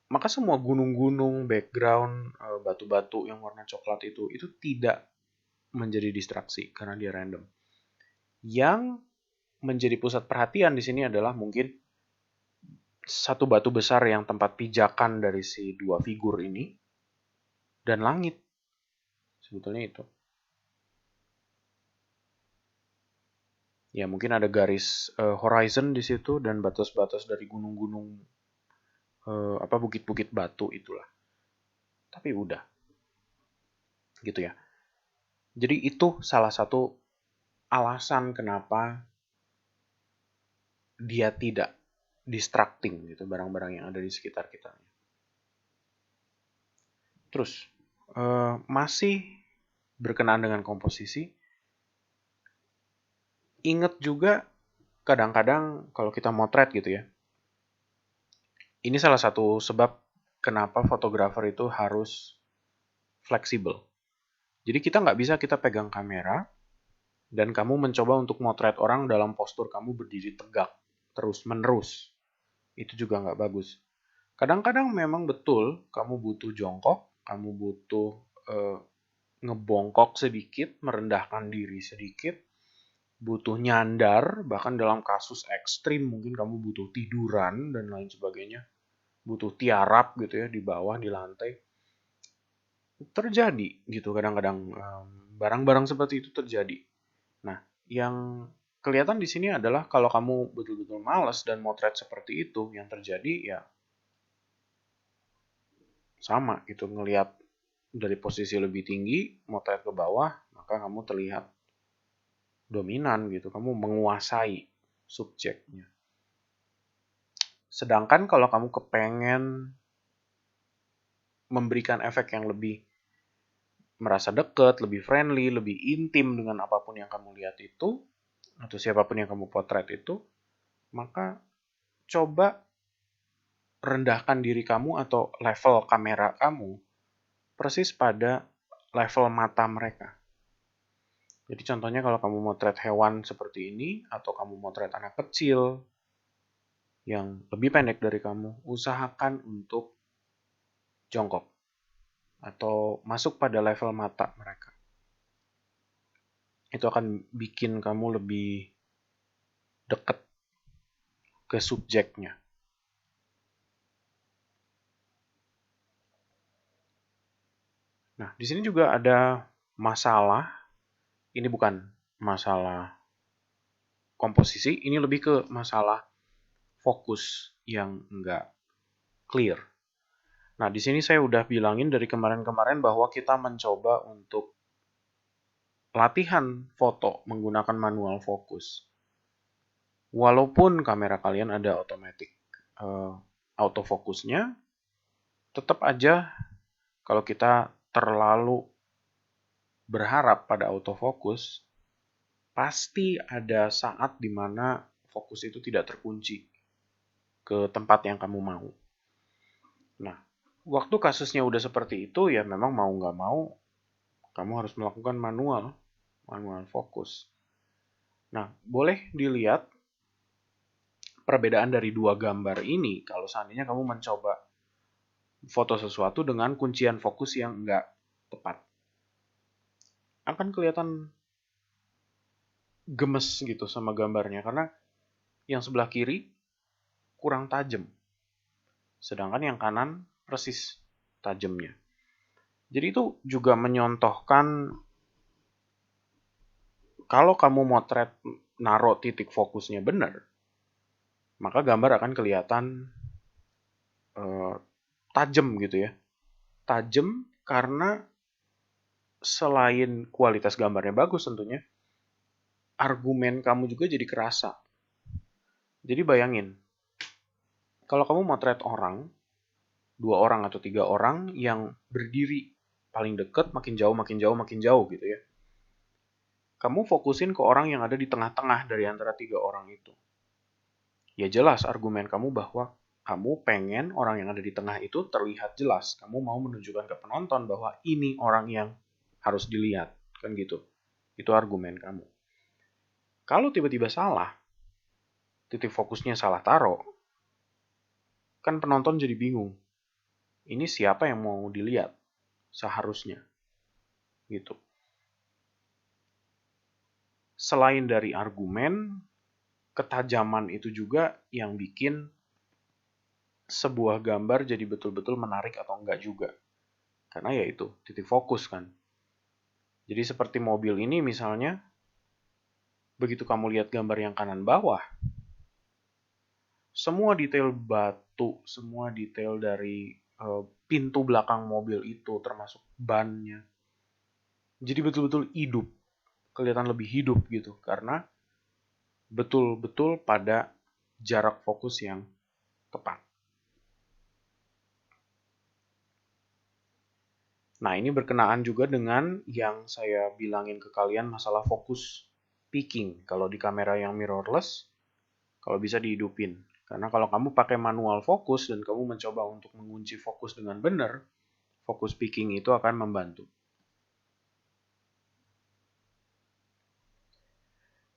Maka semua gunung-gunung, background, batu-batu yang warna coklat itu tidak menjadi distraksi karena dia random. Yang menjadi pusat perhatian di sini adalah mungkin satu batu besar yang tempat pijakan dari si dua figur ini dan langit. Sebetulnya itu. Ya mungkin ada garis horizon di situ dan batas-batas dari gunung-gunung bukit-bukit batu itulah. Tapi udah. Gitu ya. Jadi itu salah satu alasan kenapa dia tidak distracting gitu barang-barang yang ada di sekitar kita. Terus masih berkenaan dengan komposisi, ingat juga kadang-kadang kalau kita motret gitu ya, ini salah satu sebab kenapa fotografer itu harus fleksibel. Jadi kita nggak bisa kita pegang kamera, dan kamu mencoba untuk motret orang dalam postur kamu berdiri tegak, terus-menerus. Itu juga nggak bagus. Kadang-kadang memang betul kamu butuh jongkok, kamu butuh eh, ngebongkok sedikit, merendahkan diri sedikit, butuh nyandar, bahkan dalam kasus ekstrim mungkin kamu butuh tiduran dan lain sebagainya, butuh tiarap gitu ya di bawah, di lantai. Terjadi gitu kadang-kadang barang-barang seperti itu terjadi. Nah, yang kelihatan di sini adalah kalau kamu betul-betul malas dan motret seperti itu, yang terjadi ya sama gitu, ngelihat dari posisi lebih tinggi, motret ke bawah, maka kamu terlihat dominan gitu, kamu menguasai subjeknya. Sedangkan kalau kamu kepengen memberikan efek yang lebih merasa deket, lebih friendly, lebih intim dengan apapun yang kamu lihat itu, atau siapapun yang kamu potret itu, maka coba rendahkan diri kamu atau level kamera kamu persis pada level mata mereka. Jadi contohnya kalau kamu motret hewan seperti ini, atau kamu motret anak kecil yang lebih pendek dari kamu, usahakan untuk jongkok atau masuk pada level mata mereka. Itu akan bikin kamu lebih dekat ke subjeknya. Nah, di sini juga ada masalah. Ini bukan masalah komposisi, ini lebih ke masalah fokus yang enggak clear. Nah, di sini saya udah bilangin dari kemarin-kemarin bahwa kita mencoba untuk latihan foto menggunakan manual fokus. Walaupun kamera kalian ada automatic autofokusnya, tetap aja kalau kita terlalu berharap pada autofokus, pasti ada saat di mana fokus itu tidak terkunci ke tempat yang kamu mau. Nah, waktu kasusnya udah seperti itu, ya memang mau nggak mau, kamu harus melakukan manual fokus. Nah, boleh dilihat perbedaan dari dua gambar ini kalau seandainya kamu mencoba foto sesuatu dengan kuncian fokus yang nggak tepat. Akan kelihatan gemes gitu sama gambarnya, karena yang sebelah kiri kurang tajam, sedangkan yang kanan persis tajamnya. Jadi itu juga menyontohkan kalau kamu motret naruh titik fokusnya benar, maka gambar akan kelihatan tajam gitu ya. Tajam karena selain kualitas gambarnya bagus tentunya, argumen kamu juga jadi kerasa. Jadi bayangin, kalau kamu motret orang, 2 orang atau 3 orang yang berdiri paling dekat, makin jauh, makin jauh, makin jauh gitu ya. Kamu fokusin ke orang yang ada di tengah-tengah dari antara 3 orang itu. Ya jelas argumen kamu bahwa kamu pengen orang yang ada di tengah itu terlihat jelas. Kamu mau menunjukkan ke penonton bahwa ini orang yang harus dilihat. Kan gitu. Itu argumen kamu. Kalau tiba-tiba salah, titik fokusnya salah taruh, kan penonton jadi bingung. Ini siapa yang mau dilihat? Seharusnya. Gitu. Selain dari argumen, ketajaman itu juga yang bikin sebuah gambar jadi betul-betul menarik atau enggak juga. Karena ya itu, titik fokus kan. Jadi seperti mobil ini misalnya, begitu kamu lihat gambar yang kanan bawah, semua detail batu, semua detail dari pintu belakang mobil itu, termasuk bannya, jadi betul-betul hidup, kelihatan lebih hidup gitu, karena betul-betul pada jarak fokus yang tepat. Nah, ini berkenaan juga dengan yang saya bilangin ke kalian masalah fokus peaking. Kalau di kamera yang mirrorless, Kalau bisa dihidupin. Karena kalau kamu pakai manual fokus dan kamu mencoba untuk mengunci fokus dengan benar, fokus picking itu akan membantu.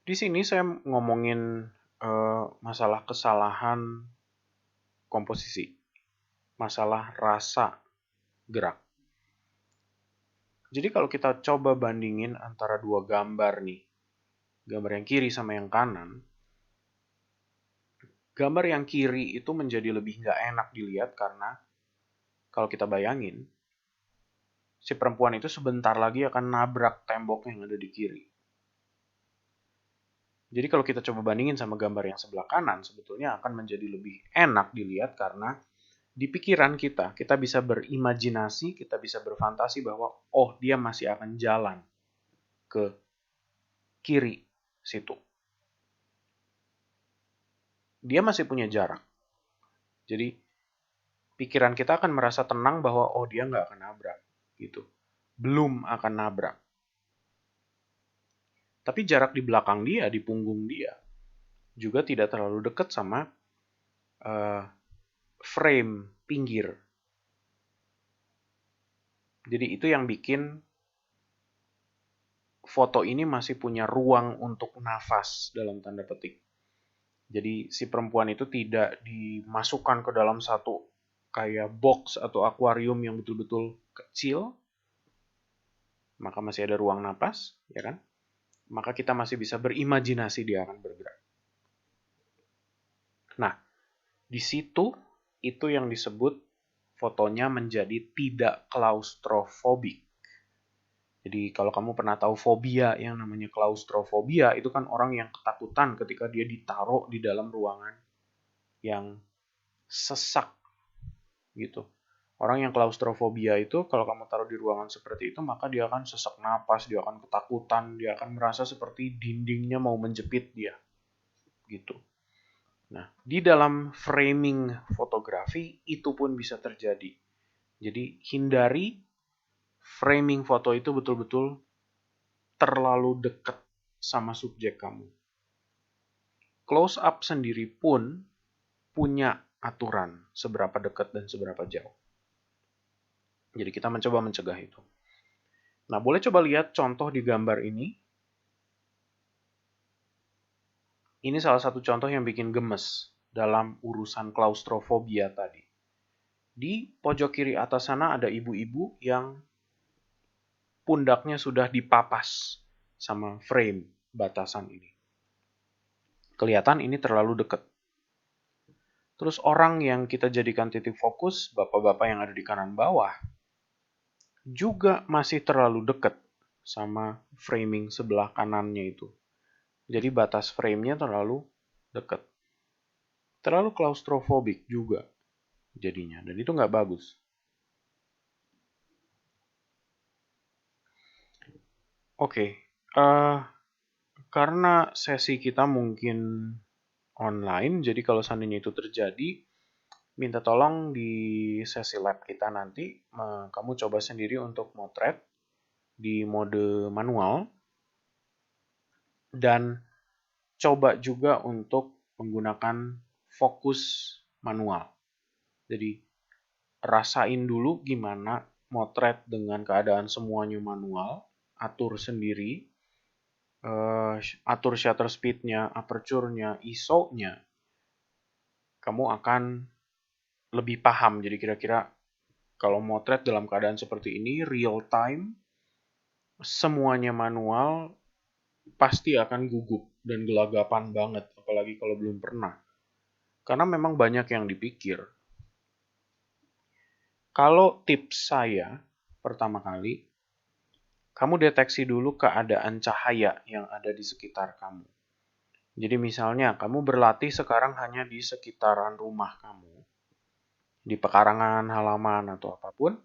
Di sini saya ngomongin masalah kesalahan komposisi, masalah rasa gerak. Jadi kalau kita coba bandingin antara dua gambar nih, gambar yang kiri sama yang kanan, gambar yang kiri itu menjadi lebih nggak enak dilihat karena kalau kita bayangin, si perempuan itu sebentar lagi akan nabrak tembok yang ada di kiri. Jadi kalau kita coba bandingin sama gambar yang sebelah kanan, sebetulnya akan menjadi lebih enak dilihat karena di pikiran kita bisa berimajinasi, kita bisa berfantasi bahwa oh dia masih akan jalan ke kiri situ. Dia masih punya jarak. Jadi pikiran kita akan merasa tenang bahwa oh dia nggak akan nabrak gitu. Belum akan nabrak. Tapi jarak di belakang dia, di punggung dia, juga tidak terlalu dekat sama frame pinggir. Jadi itu yang bikin foto ini masih punya ruang untuk nafas dalam tanda petik. Jadi si perempuan itu tidak dimasukkan ke dalam satu kayak box atau akuarium yang betul-betul kecil, maka masih ada ruang napas, ya kan? Maka kita masih bisa berimajinasi dia akan bergerak. Nah, di situ itu yang disebut fotonya menjadi tidak klaustrofobik. Jadi kalau kamu pernah tahu fobia yang namanya klaustrofobia, itu kan orang yang ketakutan ketika dia ditaruh di dalam ruangan yang sesak gitu. Orang yang klaustrofobia itu kalau kamu taruh di ruangan seperti itu, maka dia akan sesak napas, dia akan ketakutan, dia akan merasa seperti dindingnya mau menjepit dia. Gitu. Nah, di dalam framing fotografi itu pun bisa terjadi. Jadi hindari framing foto itu betul-betul terlalu dekat sama subjek kamu. Close up sendiri pun punya aturan seberapa dekat dan seberapa jauh. Jadi kita mencoba mencegah itu. Nah, boleh coba lihat contoh di gambar ini. Ini salah satu contoh yang bikin gemes dalam urusan klaustrofobia tadi. Di pojok kiri atas sana ada ibu-ibu yang pundaknya sudah dipapas sama frame batasan ini. Kelihatan ini terlalu dekat. Terus orang yang kita jadikan titik fokus, bapak-bapak yang ada di kanan bawah, juga masih terlalu dekat sama framing sebelah kanannya itu. Jadi batas frame-nya terlalu dekat. Terlalu klaustrofobik juga jadinya, dan itu nggak bagus. Oke, karena sesi kita mungkin online, jadi kalau seandainya itu terjadi, minta tolong di sesi lab kita nanti, kamu coba sendiri untuk motret di mode manual, dan coba juga untuk menggunakan fokus manual. Jadi, rasain dulu gimana motret dengan keadaan semuanya manual, atur sendiri, atur shutter speed-nya, aperture-nya, ISO-nya, kamu akan lebih paham. Jadi kira-kira kalau motret dalam keadaan seperti ini, real time, semuanya manual, pasti akan gugup dan gelagapan banget, apalagi kalau belum pernah. Karena memang banyak yang dipikir. Kalau tips saya, pertama kali, kamu deteksi dulu keadaan cahaya yang ada di sekitar kamu. Jadi misalnya, kamu berlatih sekarang hanya di sekitaran rumah kamu, di pekarangan, halaman, atau apapun,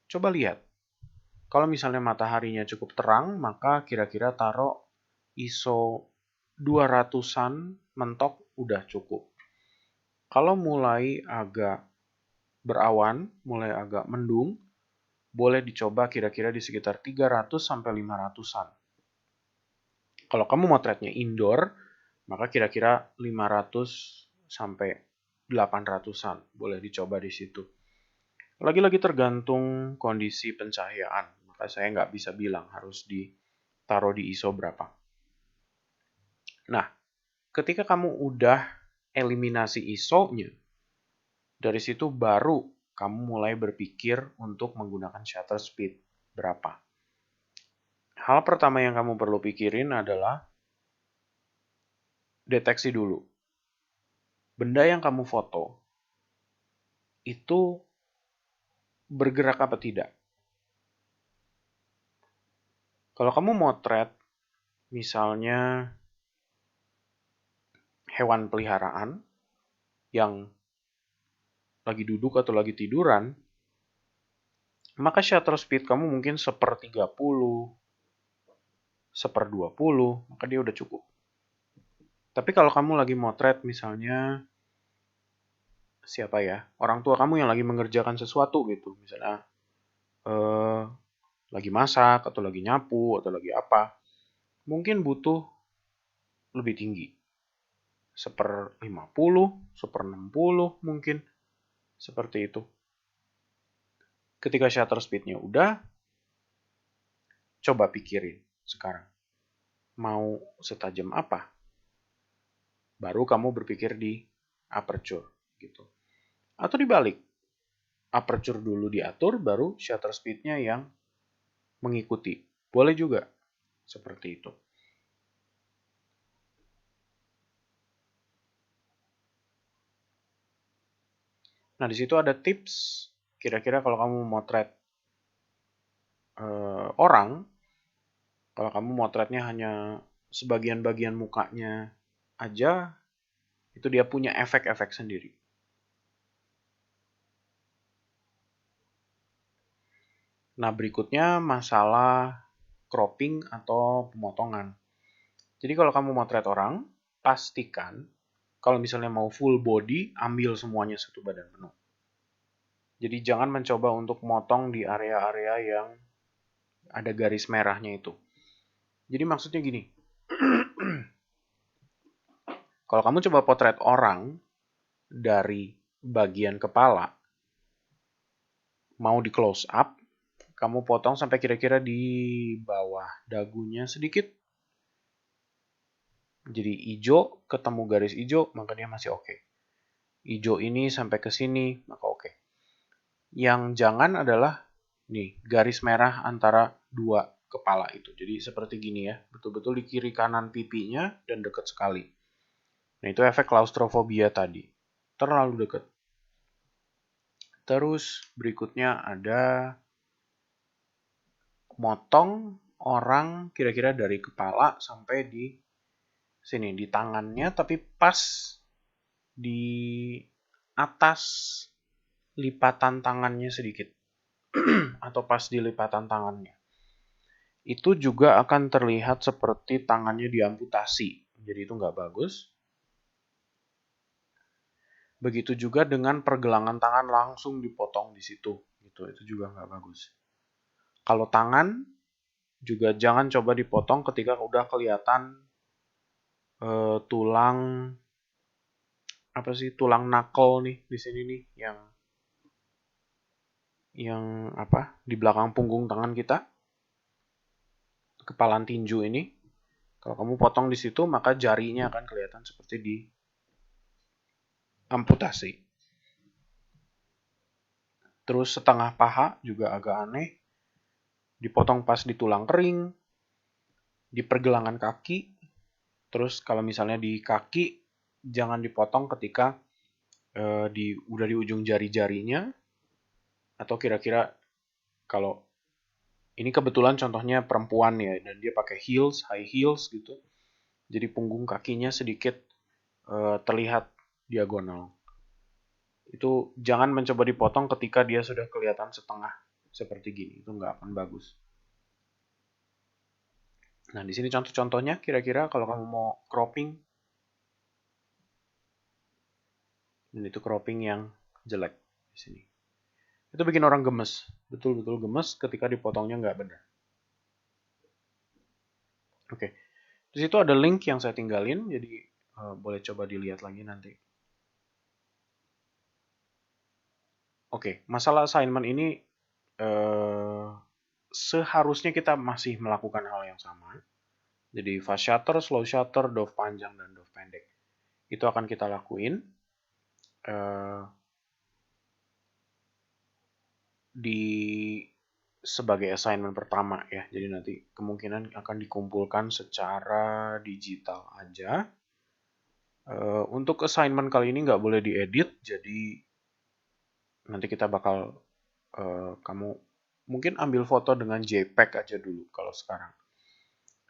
coba lihat. Kalau misalnya mataharinya cukup terang, maka kira-kira taruh ISO 200-an mentok udah cukup. Kalau mulai agak berawan, mulai agak mendung, boleh dicoba kira-kira di sekitar 300 sampai 500-an. Kalau kamu motretnya indoor, Maka kira-kira 500 sampai 800-an boleh dicoba di situ. Lagi-lagi tergantung kondisi pencahayaan. Maka saya nggak bisa bilang harus ditaruh di ISO berapa. Nah, ketika kamu udah eliminasi ISO-nya, dari situ baru kamu mulai berpikir untuk menggunakan shutter speed berapa. Hal pertama yang kamu perlu pikirin adalah deteksi dulu. Benda yang kamu foto itu bergerak apa tidak. Kalau kamu motret misalnya hewan peliharaan yang lagi duduk atau lagi tiduran, maka shutter speed kamu mungkin 1/30, 1/20, maka dia udah cukup. Tapi kalau kamu lagi motret misalnya siapa ya, orang tua kamu yang lagi mengerjakan sesuatu gitu, misalnya lagi masak atau lagi nyapu atau lagi apa, mungkin butuh lebih tinggi, 1/50, 1/60 mungkin, seperti itu. Ketika shutter speednya udah, coba pikirin sekarang, mau setajam apa? Baru kamu berpikir di aperture gitu. Atau dibalik, aperture dulu diatur, baru shutter speednya yang mengikuti. Boleh juga seperti itu. Nah, di situ ada tips. Kira-kira kalau kamu motret orang, kalau kamu motretnya hanya sebagian-bagian mukanya aja, itu dia punya efek-efek sendiri. Nah, berikutnya masalah cropping atau pemotongan. Jadi kalau kamu motret orang, pastikan kalau misalnya mau full body, ambil semuanya satu badan penuh. Jadi jangan mencoba untuk motong di area-area yang ada garis merahnya itu. Jadi maksudnya gini, kalau kamu coba potret orang dari bagian kepala, mau di close up, kamu potong sampai kira-kira di bawah dagunya sedikit. Jadi hijau ketemu garis hijau, maka dia masih oke. Hijau ini sampai ke sini, maka oke. Yang jangan adalah nih, garis merah antara dua kepala itu. Jadi seperti gini ya, betul-betul di kiri kanan pipinya dan dekat sekali. Nah, itu efek klaustrofobia tadi. Terlalu dekat. Terus berikutnya ada motong orang kira-kira dari kepala sampai di sini, di tangannya, tapi pas di atas lipatan tangannya sedikit. Atau pas di lipatan tangannya. Itu juga akan terlihat seperti tangannya diamputasi. Jadi itu nggak bagus. Begitu juga dengan pergelangan tangan langsung dipotong di situ. Gitu, itu juga nggak bagus. Kalau tangan juga jangan coba dipotong ketika udah kelihatan tulang apa sih, tulang knuckle nih di sini nih yang apa di belakang punggung tangan kita, kepalan tinju ini. Kalau kamu potong di situ, maka jarinya akan kelihatan seperti di amputasi. Terus setengah paha juga agak aneh. Dipotong pas di tulang kering, di pergelangan kaki. Terus kalau misalnya di kaki, jangan dipotong ketika udah di ujung jari-jarinya. Atau kira-kira kalau ini kebetulan contohnya perempuan ya, dan dia pakai heels, high heels gitu. Jadi punggung kakinya sedikit terlihat diagonal. Itu jangan mencoba dipotong ketika dia sudah kelihatan setengah seperti gini. Itu nggak akan bagus. Nah, di sini contoh-contohnya kira-kira kalau kamu mau cropping, dan itu cropping yang jelek di sini. Itu bikin orang gemes, betul-betul gemes ketika dipotongnya nggak benar. Oke, di situ ada link yang saya tinggalin, jadi boleh coba dilihat lagi nanti. Oke, masalah assignment ini seharusnya kita masih melakukan hal yang sama. Jadi fast shutter, slow shutter, dove panjang, dan dove pendek. Itu akan kita lakuin di sebagai assignment pertama ya. Jadi nanti kemungkinan akan dikumpulkan secara digital aja. Untuk assignment kali ini nggak boleh diedit, jadi nanti kita bakal kamu mungkin ambil foto dengan JPEG aja dulu kalau sekarang.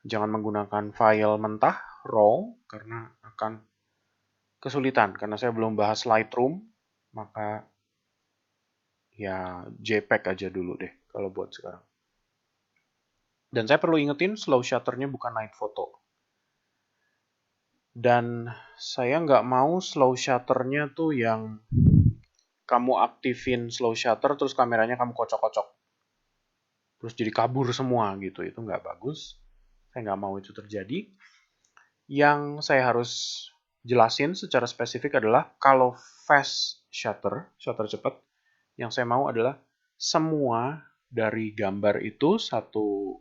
Jangan menggunakan file mentah, raw, karena akan kesulitan. Karena saya belum bahas Lightroom, maka ya JPEG aja dulu deh kalau buat sekarang. Dan saya perlu ingetin, slow shutternya bukan night photo. Dan saya nggak mau slow shutternya tuh yang kamu aktifin slow shutter terus kameranya kamu kocok-kocok. Terus jadi kabur semua gitu. Itu nggak bagus. Saya nggak mau itu terjadi. Yang saya harus jelasin secara spesifik adalah kalau fast shutter, shutter cepat, yang saya mau adalah semua dari gambar itu satu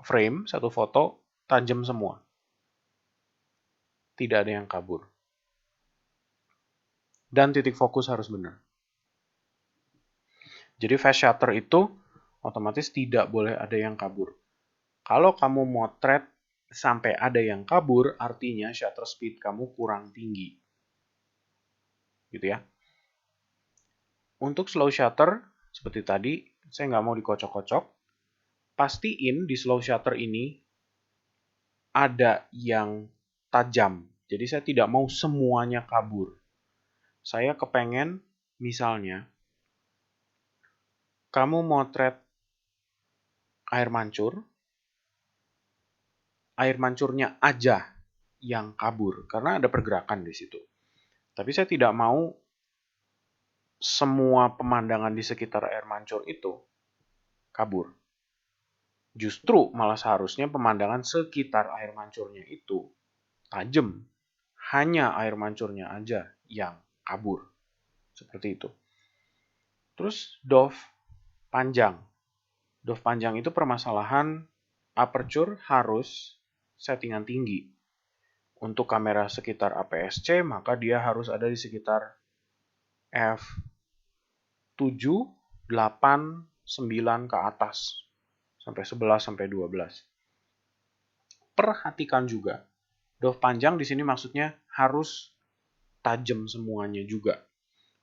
frame, satu foto, tajam semua. Tidak ada yang kabur. Dan titik fokus harus benar. Jadi fast shutter itu otomatis tidak boleh ada yang kabur. Kalau kamu motret sampai ada yang kabur, artinya shutter speed kamu kurang tinggi. Gitu ya. Untuk slow shutter, seperti tadi, saya nggak mau dikocok-kocok. Pastiin di slow shutter ini ada yang tajam. Jadi saya tidak mau semuanya kabur. Saya kepengen, misalnya, kamu motret air mancurnya aja yang kabur. Karena ada pergerakan di situ. Tapi saya tidak mau semua pemandangan di sekitar air mancur itu kabur. Justru malah seharusnya pemandangan sekitar air mancurnya itu tajam. Hanya air mancurnya aja yang kabur. Seperti itu. Terus dove panjang. Dove panjang itu permasalahan aperture harus settingan tinggi. Untuk kamera sekitar APS-C, maka dia harus ada di sekitar f7, 8, 9 ke atas. Sampai 11 sampai 12. Perhatikan juga, dove panjang di sini maksudnya harus tajam semuanya juga.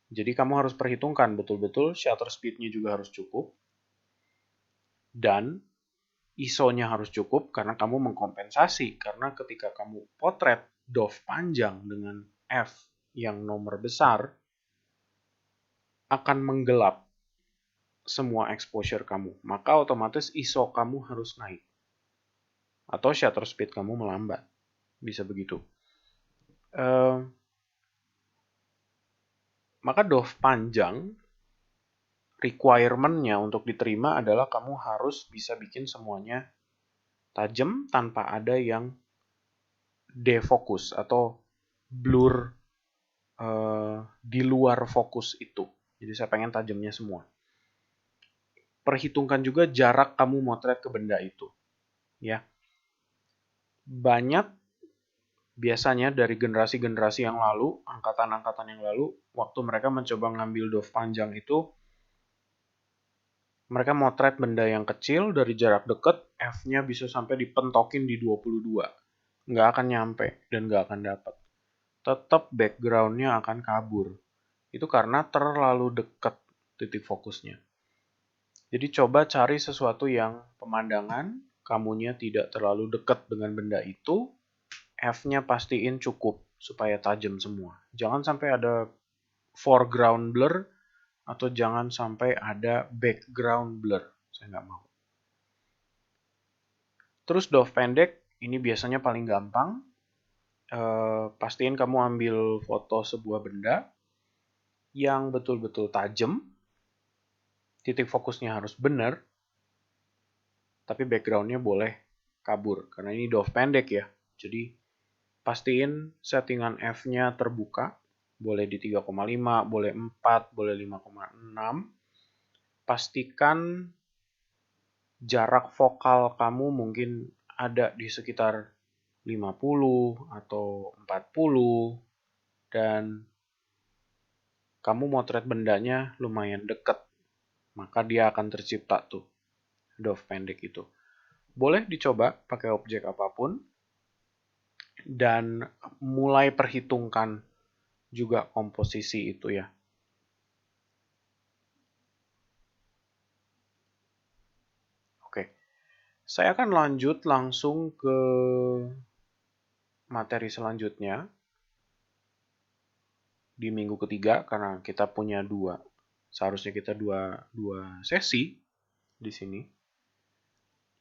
Jadi kamu harus perhitungkan betul-betul shutter speed-nya juga harus cukup. Dan ISO-nya harus cukup karena kamu mengkompensasi. Karena ketika kamu potret dove panjang dengan f yang nomor besar, akan menggelap semua exposure kamu. Maka otomatis ISO kamu harus naik. Atau shutter speed kamu melambat. Bisa begitu. Maka dove panjang, requirement-nya untuk diterima adalah kamu harus bisa bikin semuanya tajam tanpa ada yang defokus atau blur di luar fokus itu. Jadi saya pengen tajamnya semua. Perhitungkan juga jarak kamu motret ke benda itu. Ya. Banyak biasanya dari generasi-generasi yang lalu, angkatan-angkatan yang lalu, waktu mereka mencoba ngambil dove panjang itu, mereka motret benda yang kecil dari jarak dekat, F-nya bisa sampai dipentokin di 22. Nggak akan nyampe dan nggak akan dapat. Tetap background-nya akan kabur. Itu karena terlalu dekat titik fokusnya. Jadi coba cari sesuatu yang pemandangan, kamunya tidak terlalu dekat dengan benda itu, F-nya pastiin cukup supaya tajam semua. Jangan sampai ada foreground blur, atau jangan sampai ada background blur. Saya nggak mau. Terus dove pendek, ini biasanya paling gampang. Pastiin kamu ambil foto sebuah benda yang betul-betul tajam. Titik fokusnya harus benar. Tapi backgroundnya boleh kabur. Karena ini dove pendek ya. Jadi pastiin settingan f-nya terbuka. Boleh di 3,5, boleh 4, boleh 5,6. Pastikan jarak vokal kamu mungkin ada di sekitar 50 atau 40 dan kamu motret bendanya lumayan dekat, maka dia akan tercipta tuh dof pendek itu. Boleh dicoba pakai objek apapun dan mulai perhitungkan juga komposisi itu ya. Oke, saya akan lanjut langsung ke materi selanjutnya di minggu ketiga karena kita punya seharusnya kita dua sesi di sini.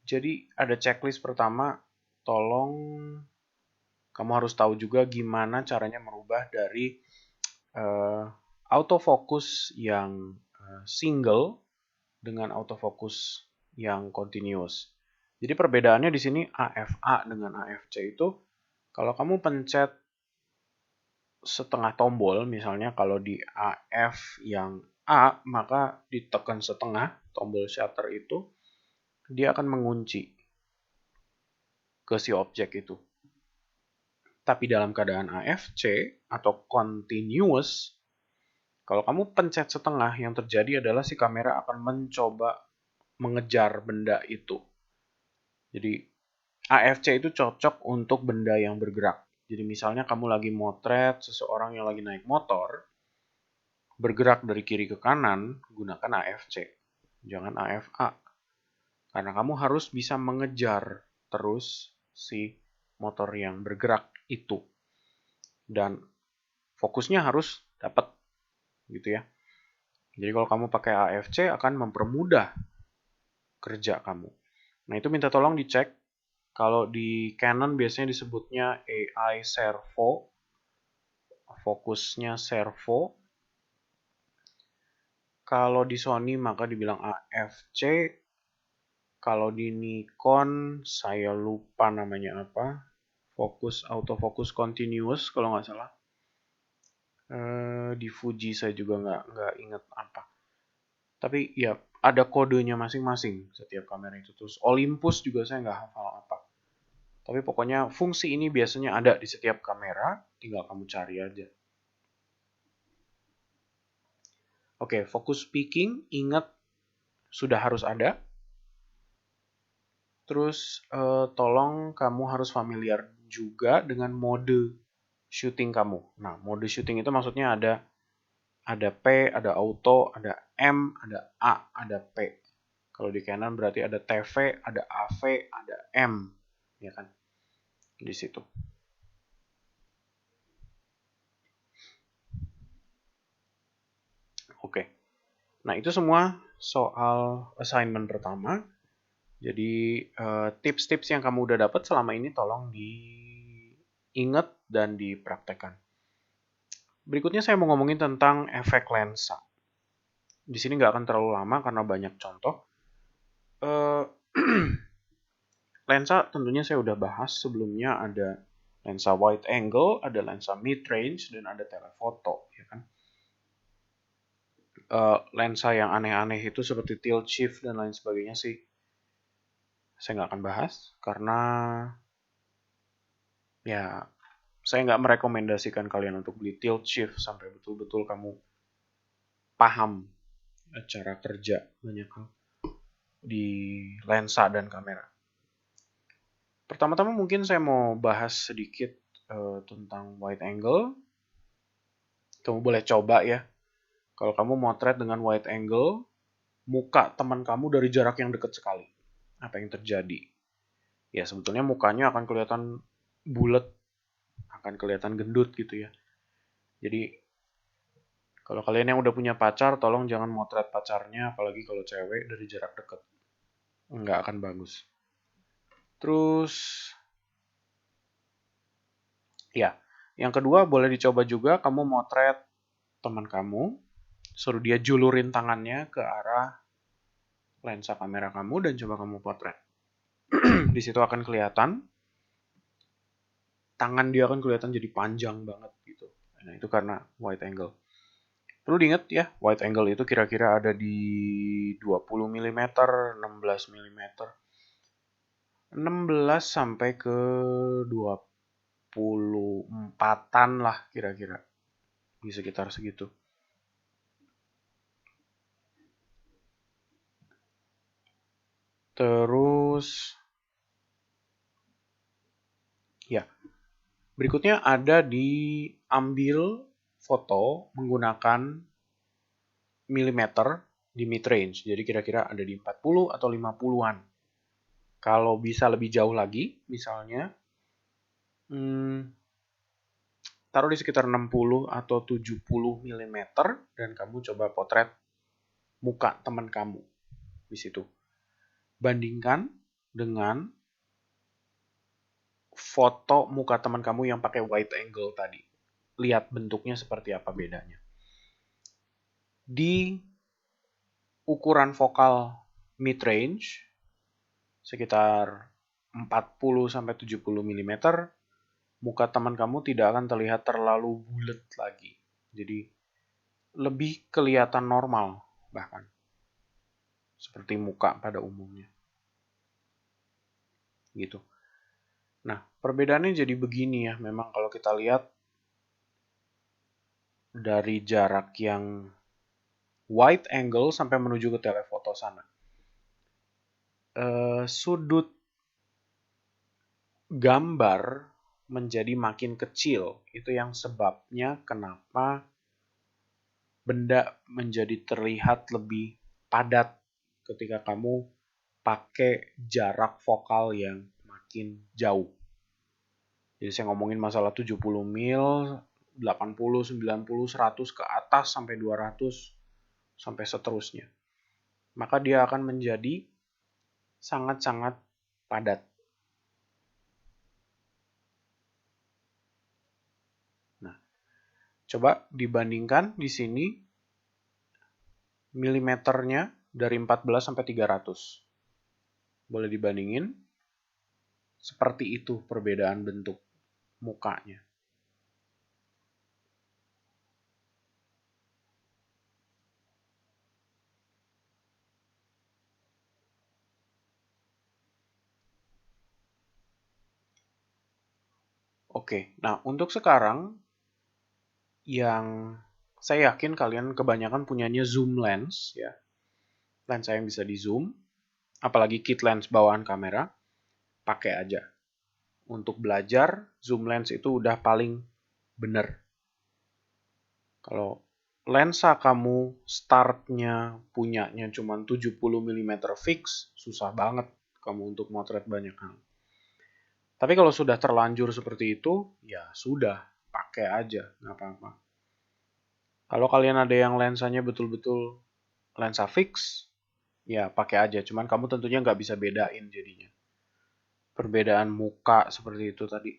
Jadi ada checklist pertama, tolong kamu harus tahu juga gimana caranya merubah dari autofocus yang single dengan autofocus yang continuous. Jadi perbedaannya di sini AFA dengan AFC itu kalau kamu pencet setengah tombol, misalnya kalau di AF yang A, maka ditekan setengah tombol shutter itu, dia akan mengunci ke si objek itu. Tapi dalam keadaan AFC atau continuous, kalau kamu pencet setengah, yang terjadi adalah si kamera akan mencoba mengejar benda itu. Jadi AFC itu cocok untuk benda yang bergerak. Jadi misalnya kamu lagi motret seseorang yang lagi naik motor, bergerak dari kiri ke kanan, gunakan AFC. Jangan AFA. Karena kamu harus bisa mengejar terus si motor yang bergerak itu. Dan fokusnya harus dapat gitu ya. Jadi kalau kamu pakai AFC akan mempermudah kerja kamu. Nah, itu minta tolong dicek. Kalau di Canon biasanya disebutnya AI servo, fokusnya servo. Kalau di Sony maka dibilang AFC. Kalau di Nikon saya lupa namanya apa. Autofocus continuous kalau nggak salah. Di Fuji saya juga nggak ingat apa. Tapi ya ada kodenya masing-masing setiap kamera itu. Terus Olympus juga saya nggak hafal apa. Tapi pokoknya fungsi ini biasanya ada di setiap kamera, tinggal kamu cari aja. Oke, focus peaking, ingat sudah harus ada. Terus tolong kamu harus familiar juga dengan mode shooting kamu. Nah, mode shooting itu maksudnya ada P, ada auto, ada M, ada A, ada P. Kalau di Canon berarti ada TV, ada AV, ada M, ya kan? Di situ. Oke. Nah, itu semua soal assignment pertama. Jadi tips-tips yang kamu udah dapat selama ini tolong diingat dan dipraktekkan. Berikutnya saya mau ngomongin tentang efek lensa. Di sini nggak akan terlalu lama karena banyak contoh. Lensa tentunya saya udah bahas sebelumnya, ada lensa wide angle, ada lensa mid range, dan ada telephoto, ya kan? Lensa yang aneh-aneh itu seperti tilt shift dan lain sebagainya sih saya nggak akan bahas karena ya saya nggak merekomendasikan kalian untuk beli tilt shift sampai betul-betul kamu paham cara kerja banyak hal di lensa dan kamera. Pertama-tama mungkin saya mau bahas sedikit tentang wide angle. Kamu boleh coba ya. Kalau kamu motret dengan wide angle, muka teman kamu dari jarak yang dekat sekali. Apa yang terjadi? Ya sebetulnya mukanya akan kelihatan bulat, akan kelihatan gendut gitu ya. Jadi kalau kalian yang udah punya pacar, tolong jangan motret pacarnya, apalagi kalau cewek dari jarak dekat. Nggak akan bagus. Terus, ya, yang kedua boleh dicoba juga kamu motret teman kamu, suruh dia julurin tangannya ke arah lensa kamera kamu dan coba kamu potret. Di situ akan kelihatan tangan dia kan kelihatan jadi panjang banget gitu. Nah, itu karena wide angle. Perlu diingat ya, wide angle itu kira-kira ada di 20 mm, 16 mm. 16 sampai ke 24-an lah kira-kira. Di sekitar segitu. Terus ya, berikutnya ada diambil foto menggunakan milimeter di mid range. Jadi kira-kira ada di 40 atau 50-an. Kalau bisa lebih jauh lagi, misalnya taruh di sekitar 60 atau 70 mm dan kamu coba potret muka teman kamu di situ. Bandingkan dengan foto muka teman kamu yang pakai wide angle tadi. Lihat bentuknya seperti apa bedanya. Di ukuran vokal mid range sekitar 40 sampai 70 mm, muka teman kamu tidak akan terlihat terlalu bulat lagi. Jadi lebih kelihatan normal bahkan. Seperti muka pada umumnya. Gitu. Nah, perbedaannya jadi begini ya. Memang kalau kita lihat dari jarak yang wide angle sampai menuju ke telefoto sana. Sudut gambar menjadi makin kecil. Itu yang sebabnya kenapa benda menjadi terlihat lebih padat ketika kamu pakai jarak vokal yang makin jauh. Jadi saya ngomongin masalah 70 mil, 80, 90, 100 ke atas sampai 200 sampai seterusnya. Maka dia akan menjadi sangat-sangat padat. Nah, coba dibandingkan di sini milimeternya dari 14 sampai 300. Boleh dibandingin. Seperti itu perbedaan bentuk mukanya. Oke, nah untuk sekarang yang saya yakin kalian kebanyakan punyanya zoom lens ya. Lensa yang bisa di zoom, apalagi kit lens bawaan kamera, pakai aja. Untuk belajar, zoom lens itu udah paling bener. Kalau lensa kamu startnya punyanya cuma 70 mm fix, susah banget kamu untuk motret banyak hal. Tapi kalau sudah terlanjur seperti itu, ya sudah, pakai aja, nggak apa-apa. Kalau kalian ada yang lensanya betul-betul lensa fix, ya pakai aja. Cuman kamu tentunya nggak bisa bedain jadinya. Perbedaan muka seperti itu tadi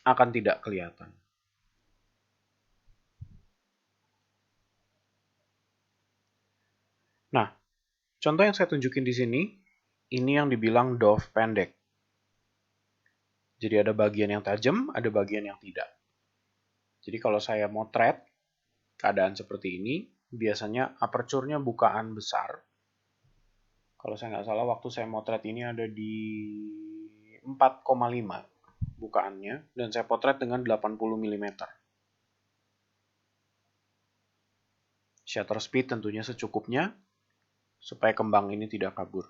akan tidak kelihatan. Nah, contoh yang saya tunjukin di sini, ini yang dibilang dove pendek. Jadi ada bagian yang tajam, ada bagian yang tidak. Jadi kalau saya motret keadaan seperti ini, biasanya aperture-nya bukaan besar. Kalau saya nggak salah, waktu saya motret ini ada di 4,5 bukaannya, dan saya potret dengan 80 mm. Shutter speed tentunya secukupnya, supaya kembang ini tidak kabur.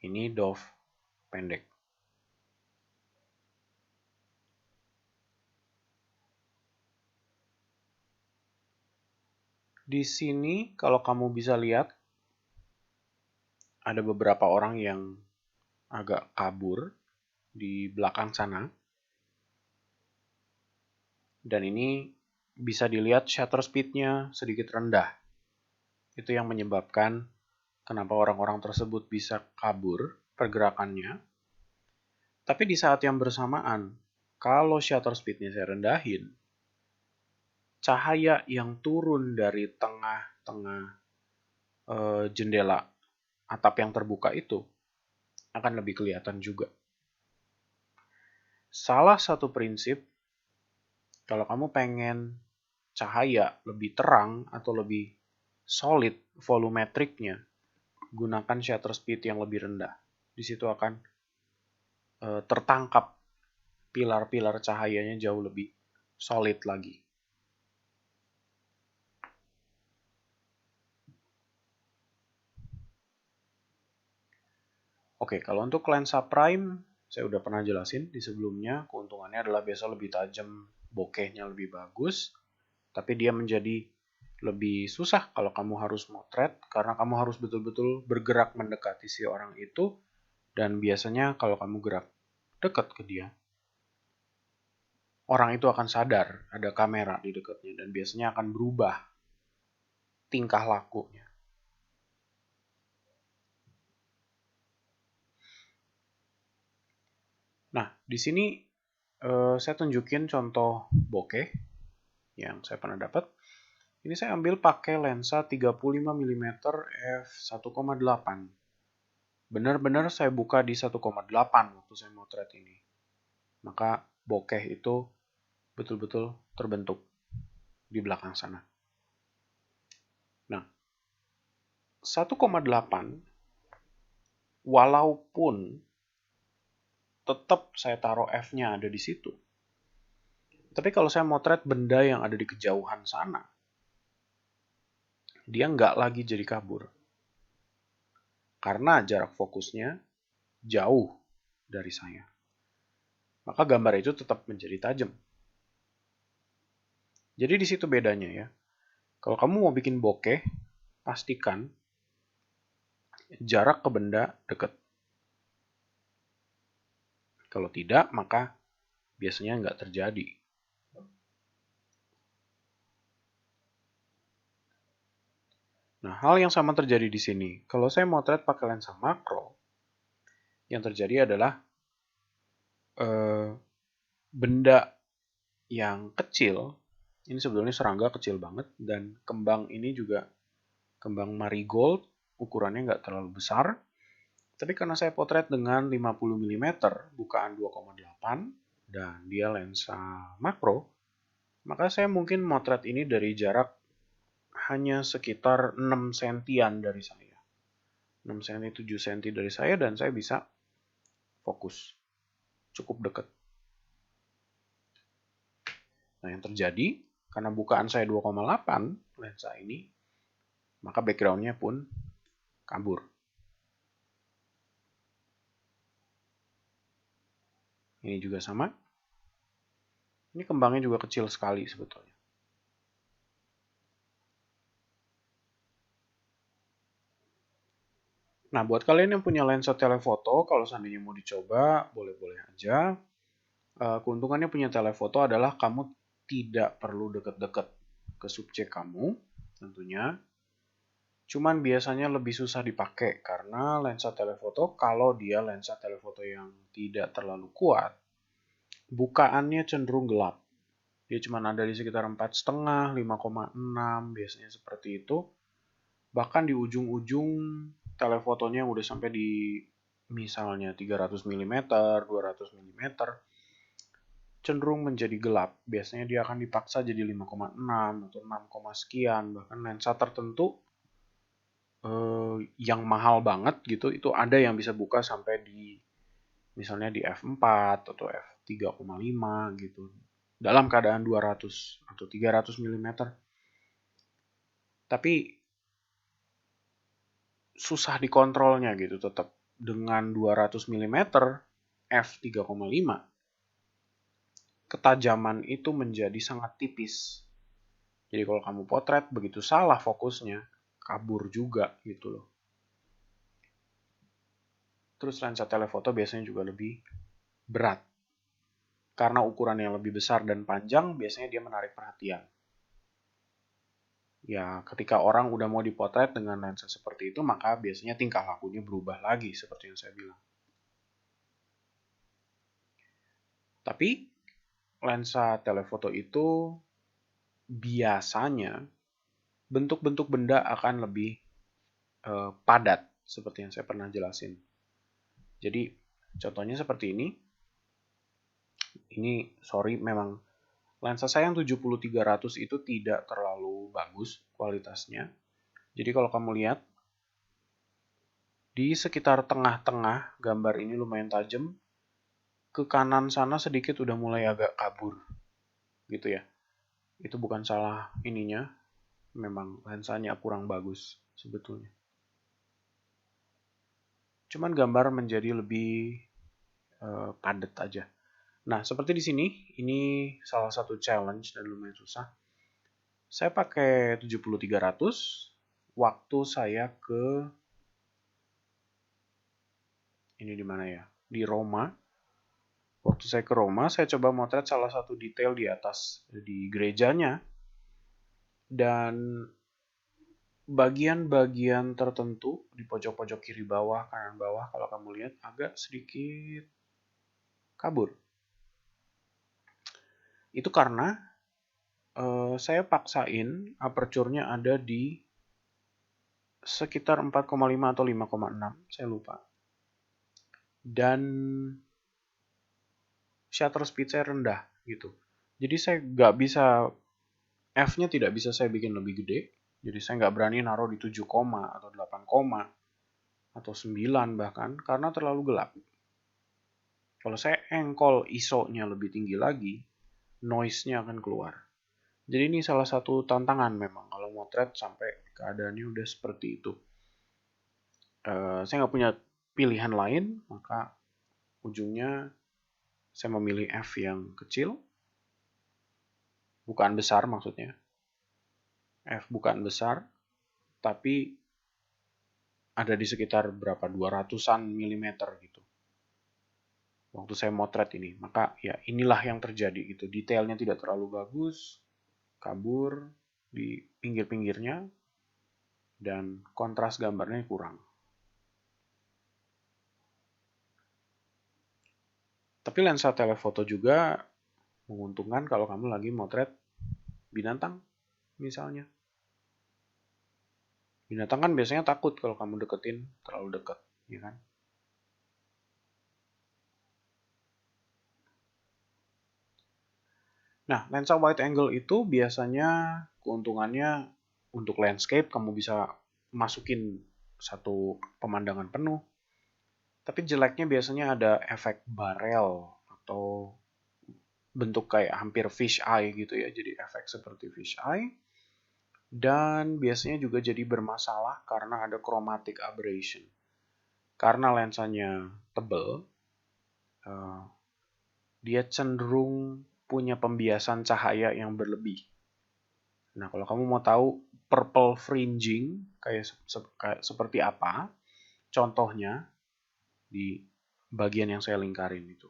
Ini dove pendek. Di sini kalau kamu bisa lihat, ada beberapa orang yang agak kabur di belakang sana. Dan ini bisa dilihat shutter speed-nya sedikit rendah. Itu yang menyebabkan kenapa orang-orang tersebut bisa kabur pergerakannya. Tapi di saat yang bersamaan, kalau shutter speed-nya saya rendahin, cahaya yang turun dari tengah-tengah jendela atap yang terbuka itu akan lebih kelihatan juga. Salah satu prinsip, kalau kamu pengen cahaya lebih terang atau lebih solid volumetriknya, gunakan shutter speed yang lebih rendah. Di situ akan tertangkap pilar-pilar cahayanya jauh lebih solid lagi. Oke, kalau untuk lensa prime, saya udah pernah jelasin di sebelumnya, keuntungannya adalah biasa lebih tajam, bokehnya lebih bagus, tapi dia menjadi lebih susah kalau kamu harus motret, karena kamu harus betul-betul bergerak mendekati si orang itu, dan biasanya kalau kamu gerak dekat ke dia, orang itu akan sadar ada kamera di dekatnya, dan biasanya akan berubah tingkah lakunya. Nah, di sini saya tunjukin contoh bokeh yang saya pernah dapat. Ini saya ambil pakai lensa 35 mm f1,8. Benar-benar saya buka di 1,8 waktu saya motret ini. Maka bokeh itu betul-betul terbentuk di belakang sana. Nah, 1,8 walaupun tetap saya taruh F-nya ada di situ. Tapi kalau saya motret benda yang ada di kejauhan sana, dia nggak lagi jadi kabur. Karena jarak fokusnya jauh dari saya. Maka gambar itu tetap menjadi tajam. Jadi di situ bedanya ya. Kalau kamu mau bikin bokeh, pastikan jarak ke benda dekat. Kalau tidak, maka biasanya nggak terjadi. Nah, hal yang sama terjadi di sini. Kalau saya motret pakai lensa makro, yang terjadi adalah benda yang kecil, ini sebetulnya serangga kecil banget, dan kembang ini juga kembang marigold, ukurannya nggak terlalu besar. Tapi karena saya potret dengan 50 mm, bukaan 2,8, dan dia lensa makro, maka saya mungkin motret ini dari jarak hanya sekitar 6 sentian dari saya. 6 cm, 7 cm dari saya, dan saya bisa fokus. Cukup dekat. Nah, yang terjadi, karena bukaan saya 2,8 lensa ini, maka background-nya pun kabur. Ini juga sama. Ini kembangnya juga kecil sekali sebetulnya. Nah, buat kalian yang punya lensa telefoto, kalau seandainya mau dicoba, boleh-boleh aja. Keuntungannya punya telefoto adalah kamu tidak perlu deket-deket ke subjek kamu, tentunya. Cuman biasanya lebih susah dipakai karena lensa telefoto, kalau dia lensa telefoto yang tidak terlalu kuat, bukaannya cenderung gelap. Dia cuma ada di sekitar 4,5, 5,6, biasanya seperti itu. Bahkan di ujung-ujung telefotonya udah sampai di misalnya 300 mm, 200 mm, cenderung menjadi gelap. Biasanya dia akan dipaksa jadi 5,6 atau 6, sekian. Bahkan lensa tertentu yang mahal banget gitu, itu ada yang bisa buka sampai di misalnya di f4 atau f3,5 gitu. Dalam keadaan 200 atau 300 mm. Tapi susah dikontrolnya gitu tetap. Dengan 200 mm f3,5, ketajaman itu menjadi sangat tipis. Jadi kalau kamu potret begitu salah fokusnya, kabur juga gitu loh. Terus lensa telefoto biasanya juga lebih berat. Karena ukuran yang lebih besar dan panjang, biasanya dia menarik perhatian. Ya, ketika orang udah mau dipotret dengan lensa seperti itu, maka biasanya tingkah lakunya berubah lagi, seperti yang saya bilang. Tapi, lensa telefoto itu biasanya bentuk-bentuk benda akan lebih padat, seperti yang saya pernah jelasin. Jadi contohnya seperti ini. Ini sorry, memang lensa saya yang 70-300 itu tidak terlalu bagus kualitasnya. Jadi kalau kamu lihat, di sekitar tengah-tengah gambar ini lumayan tajam. Ke kanan sana sedikit udah mulai agak kabur. Gitu ya. Itu bukan salah ininya. Memang lensanya kurang bagus sebetulnya. Cuman gambar menjadi lebih padat aja. Nah, seperti di sini, ini salah satu challenge dan lumayan susah. Saya pakai 70-300, waktu saya ke, ini di mana ya? Di Roma. Waktu saya ke Roma, saya coba motret salah satu detail di atas, di gerejanya. Dan bagian-bagian tertentu di pojok-pojok kiri bawah, kanan bawah, kalau kamu lihat agak sedikit kabur. Itu karena saya paksain aperture-nya ada di sekitar 4,5 atau 5,6, saya lupa. Dan shutter speed saya rendah gitu. Jadi saya nggak bisa, F-nya tidak bisa saya bikin lebih gede. Jadi saya nggak berani naruh di 7, atau 8, atau 9 bahkan, karena terlalu gelap. Kalau saya engkol ISO-nya lebih tinggi lagi, noise-nya akan keluar. Jadi ini salah satu tantangan memang kalau motret sampai keadaannya udah seperti itu. Saya nggak punya pilihan lain, maka ujungnya saya memilih F yang kecil, bukan besar maksudnya. F bukan besar, tapi ada di sekitar berapa 200-an milimeter gitu. Waktu saya motret ini, maka ya inilah yang terjadi gitu. Detailnya tidak terlalu bagus, kabur di pinggir-pinggirnya, dan kontras gambarnya kurang. Tapi lensa telefoto juga menguntungkan kalau kamu lagi motret binatang misalnya. Binatang kan biasanya takut kalau kamu deketin terlalu dekat, ya kan? Nah, lensa wide angle itu biasanya keuntungannya untuk landscape kamu bisa masukin satu pemandangan penuh. Tapi jeleknya biasanya ada efek barel atau bentuk kayak hampir fish eye gitu ya. Jadi efek seperti fish eye. Dan biasanya juga jadi bermasalah karena ada chromatic aberration. Karena lensanya tebal, dia cenderung punya pembiasan cahaya yang berlebih. Nah, kalau kamu mau tahu purple fringing kayak seperti apa, contohnya di bagian yang saya lingkarin itu.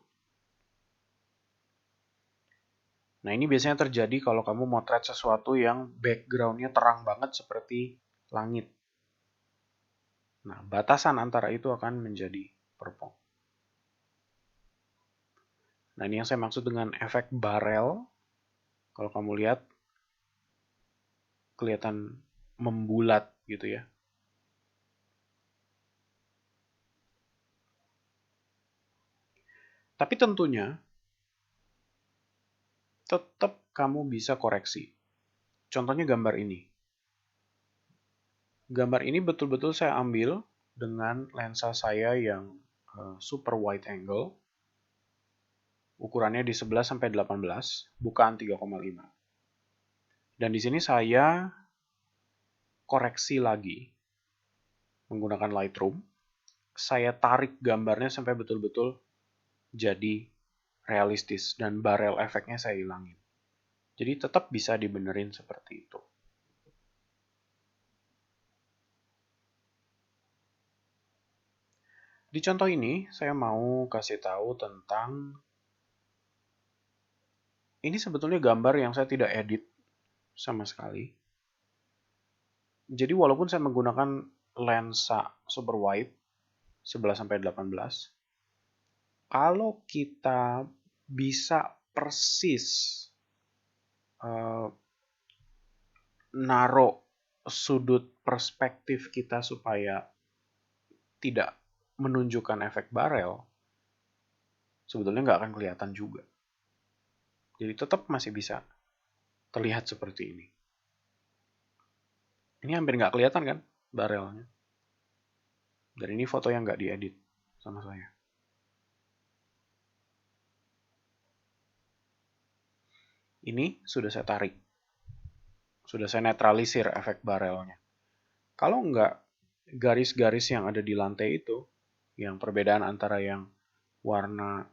Nah, ini biasanya terjadi kalau kamu motret sesuatu yang background-nya terang banget seperti langit. Nah, batasan antara itu akan menjadi purple. Nah, ini yang saya maksud dengan efek barel. Kalau kamu lihat, kelihatan membulat gitu ya. Tapi tentunya, tetap kamu bisa koreksi. Contohnya gambar ini. Gambar ini betul-betul saya ambil dengan lensa saya yang super wide angle. Ukurannya di 11-18, bukan 3,5. Dan di sini saya koreksi lagi menggunakan Lightroom. Saya tarik gambarnya sampai betul-betul jadi realistis dan barel efeknya saya hilangin. Jadi tetap bisa dibenerin seperti itu. Di contoh ini saya mau kasih tahu tentang, ini sebetulnya gambar yang saya tidak edit sama sekali. Jadi walaupun saya menggunakan lensa super wide 11-18, kalau kita bisa persis naruh sudut perspektif kita supaya tidak menunjukkan efek barel, sebetulnya nggak akan kelihatan juga. Jadi tetap masih bisa terlihat seperti ini. Ini hampir nggak kelihatan kan barelnya. Dan ini foto yang nggak diedit sama saya. Ini sudah saya tarik. Sudah saya netralisir efek barelnya. Kalau nggak, garis-garis yang ada di lantai itu, yang perbedaan antara yang warna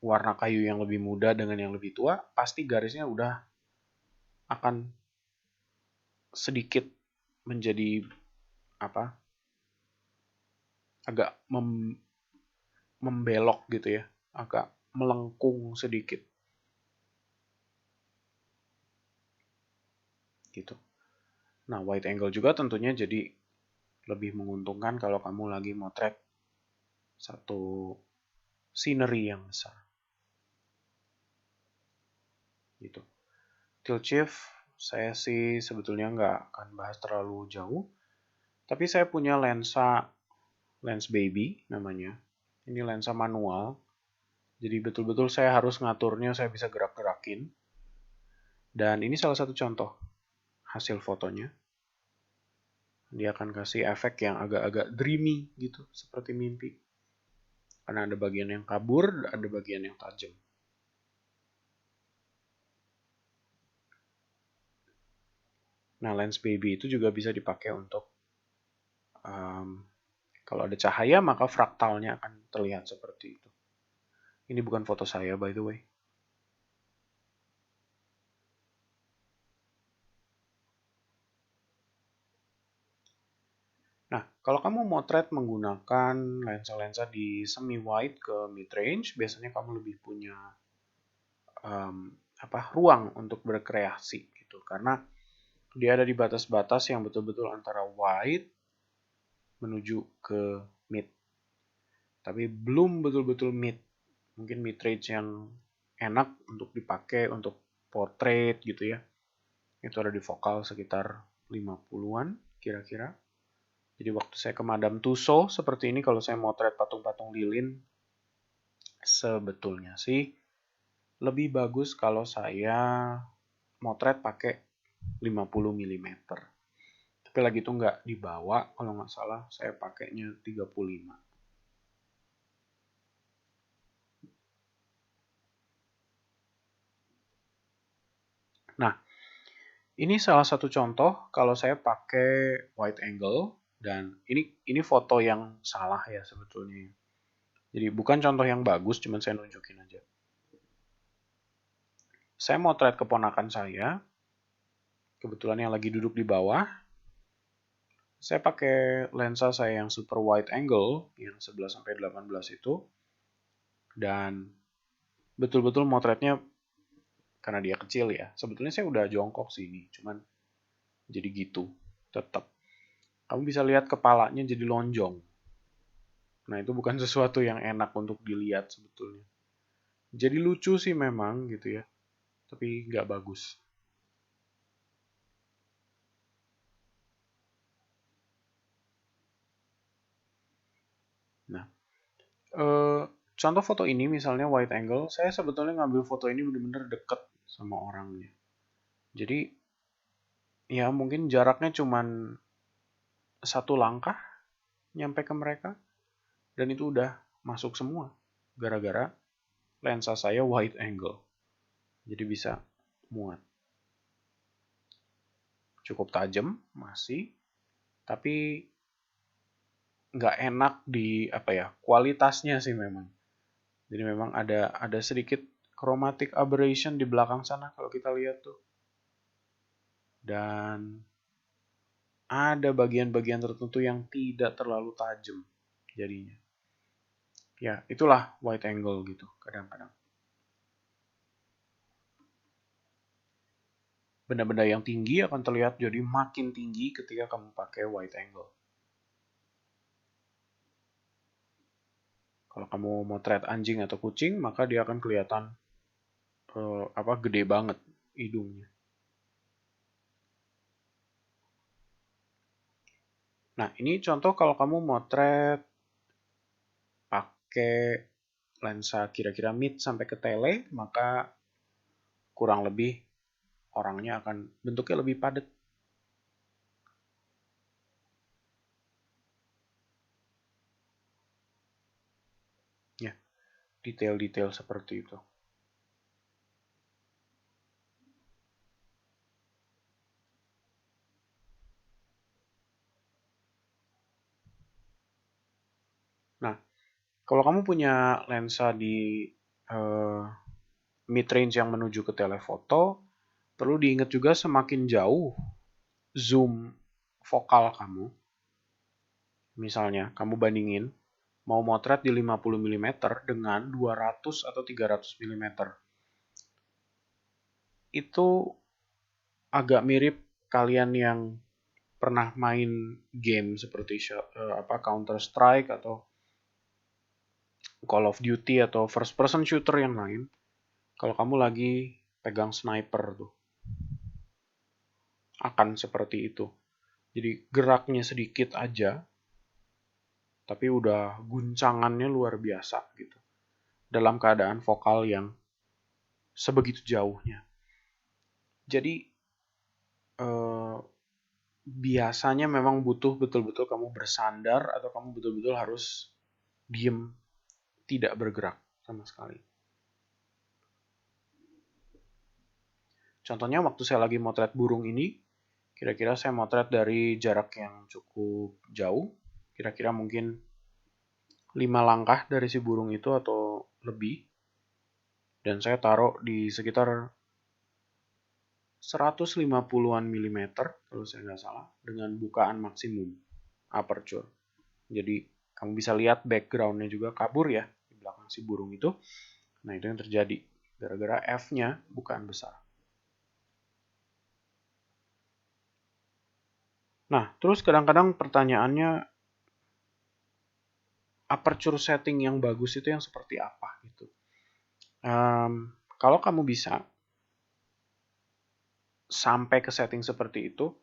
warna kayu yang lebih muda dengan yang lebih tua, pasti garisnya udah akan sedikit menjadi apa? Agak membelok gitu ya, agak melengkung sedikit. Gitu. Nah, wide angle juga tentunya jadi lebih menguntungkan kalau kamu lagi motret satu scenery yang besar. Gitu. Tilt shift saya sih sebetulnya nggak akan bahas terlalu jauh, tapi saya punya lens baby namanya. Ini lensa manual, jadi betul-betul saya harus ngaturnya, saya bisa gerak-gerakin. Dan ini salah satu contoh hasil fotonya. Dia akan kasih efek yang agak-agak dreamy gitu, seperti mimpi. Karena ada bagian yang kabur, ada bagian yang tajam. Nah, lens baby itu juga bisa dipakai untuk kalau ada cahaya, maka fraktalnya akan terlihat seperti itu. Ini bukan foto saya, by the way. Nah, kalau kamu motret menggunakan lensa-lensa di semi-wide ke mid-range, biasanya kamu lebih punya ruang untuk berkreasi gitu. Karena dia ada di batas-batas yang betul-betul antara wide menuju ke mid. Tapi belum betul-betul mid. Mungkin mid-range yang enak untuk dipakai untuk portrait gitu ya. Itu ada di vokal sekitar 50-an kira-kira. Jadi waktu saya ke Madame Tussauds seperti ini, kalau saya motret patung-patung lilin, sebetulnya sih lebih bagus kalau saya motret pakai 50 mm. Tapi lagi itu nggak dibawa, kalau nggak salah saya pakainya 35. Nah, ini salah satu contoh kalau saya pakai wide angle, dan ini foto yang salah ya sebetulnya. Jadi bukan contoh yang bagus, cuman saya nunjukin aja. Saya motret keponakan saya, kebetulan yang lagi duduk di bawah. Saya pakai lensa saya yang super wide angle, yang 11-18 itu, dan betul-betul motretnya karena dia kecil ya. Sebetulnya saya udah jongkok sini, cuman jadi gitu, tetap. Kamu bisa lihat kepalanya jadi lonjong. Nah, itu bukan sesuatu yang enak untuk dilihat sebetulnya. Jadi lucu sih memang gitu ya, tapi nggak bagus. Nah, contoh foto ini misalnya wide angle, saya sebetulnya ngambil foto ini benar-benar deket sama orangnya. Jadi ya mungkin jaraknya cuman satu langkah nyampe ke mereka, dan itu udah masuk semua gara-gara lensa saya wide angle, jadi bisa muat. Cukup tajam masih, tapi nggak enak di kualitasnya sih memang. Jadi memang ada sedikit chromatic aberration di belakang sana kalau kita lihat tuh, dan ada bagian-bagian tertentu yang tidak terlalu tajam jadinya. Ya, itulah wide angle gitu kadang-kadang. Benda-benda yang tinggi akan terlihat jadi makin tinggi ketika kamu pakai wide angle. Kalau kamu motret anjing atau kucing, maka dia akan kelihatan gede banget hidungnya. Nah, ini contoh kalau kamu motret pakai lensa kira-kira mid sampai ke tele, maka kurang lebih orangnya akan bentuknya lebih padat. Ya, detail-detail seperti itu. Nah, kalau kamu punya lensa di mid range yang menuju ke telefoto, perlu diingat juga semakin jauh zoom vokal kamu. Misalnya, kamu bandingin mau motret di 50 mm dengan 200 atau 300 mm. Itu agak mirip kalian yang pernah main game seperti Counter Strike atau Call of Duty atau first person shooter yang lain. Kalau kamu lagi pegang sniper tuh, akan seperti itu. Jadi geraknya sedikit aja, tapi udah guncangannya luar biasa gitu. Dalam keadaan vokal yang sebegitu jauhnya. Jadi eh, biasanya memang butuh betul-betul kamu bersandar atau kamu betul-betul harus diem, tidak bergerak sama sekali. Contohnya waktu saya lagi motret burung ini, kira-kira saya motret dari jarak yang cukup jauh, kira-kira mungkin 5 langkah dari si burung itu atau lebih. Dan saya taruh di sekitar 150-an mm kalau saya nggak salah, dengan bukaan maksimum aperture. Jadi kamu bisa lihat backgroundnya juga kabur ya di belakang si burung itu. Nah, itu yang terjadi gara-gara F-nya bukaan besar. Nah, terus kadang-kadang pertanyaannya, aperture setting yang bagus itu yang seperti apa gitu. Kalau kamu bisa sampai ke setting seperti itu,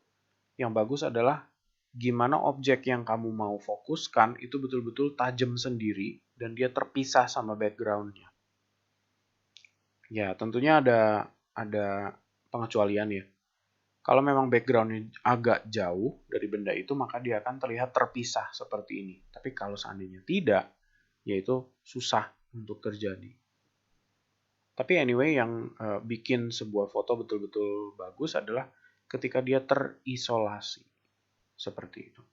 yang bagus adalah gimana objek yang kamu mau fokuskan itu betul-betul tajam sendiri dan dia terpisah sama backgroundnya. Ya, tentunya ada pengecualian ya. Kalau memang backgroundnya agak jauh dari benda itu, maka dia akan terlihat terpisah seperti ini. Tapi kalau seandainya tidak, yaitu susah untuk terjadi. Tapi anyway, yang bikin sebuah foto betul-betul bagus adalah ketika dia terisolasi. Seperti itu.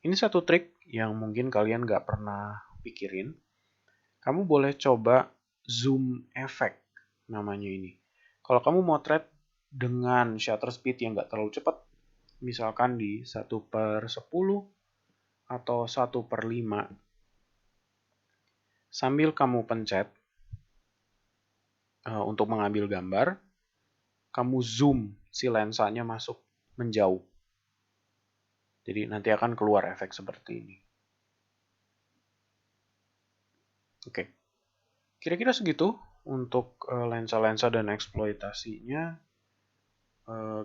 Ini satu trik yang mungkin kalian nggak pernah pikirin. Kamu boleh coba zoom effect namanya ini. Kalau kamu motret dengan shutter speed yang nggak terlalu cepat, misalkan di 1/10 atau 1/5, sambil kamu pencet untuk mengambil gambar, kamu zoom si lensanya masuk menjauh. Jadi nanti akan keluar efek seperti ini. Oke, kira-kira segitu untuk lensa-lensa dan eksploitasinya.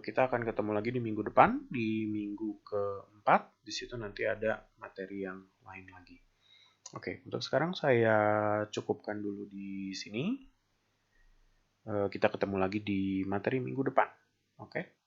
Kita akan ketemu lagi di minggu depan, di minggu keempat. Di situ nanti ada materi yang lain lagi. Oke, untuk sekarang saya cukupkan dulu di sini. Kita ketemu lagi di materi minggu depan. Oke.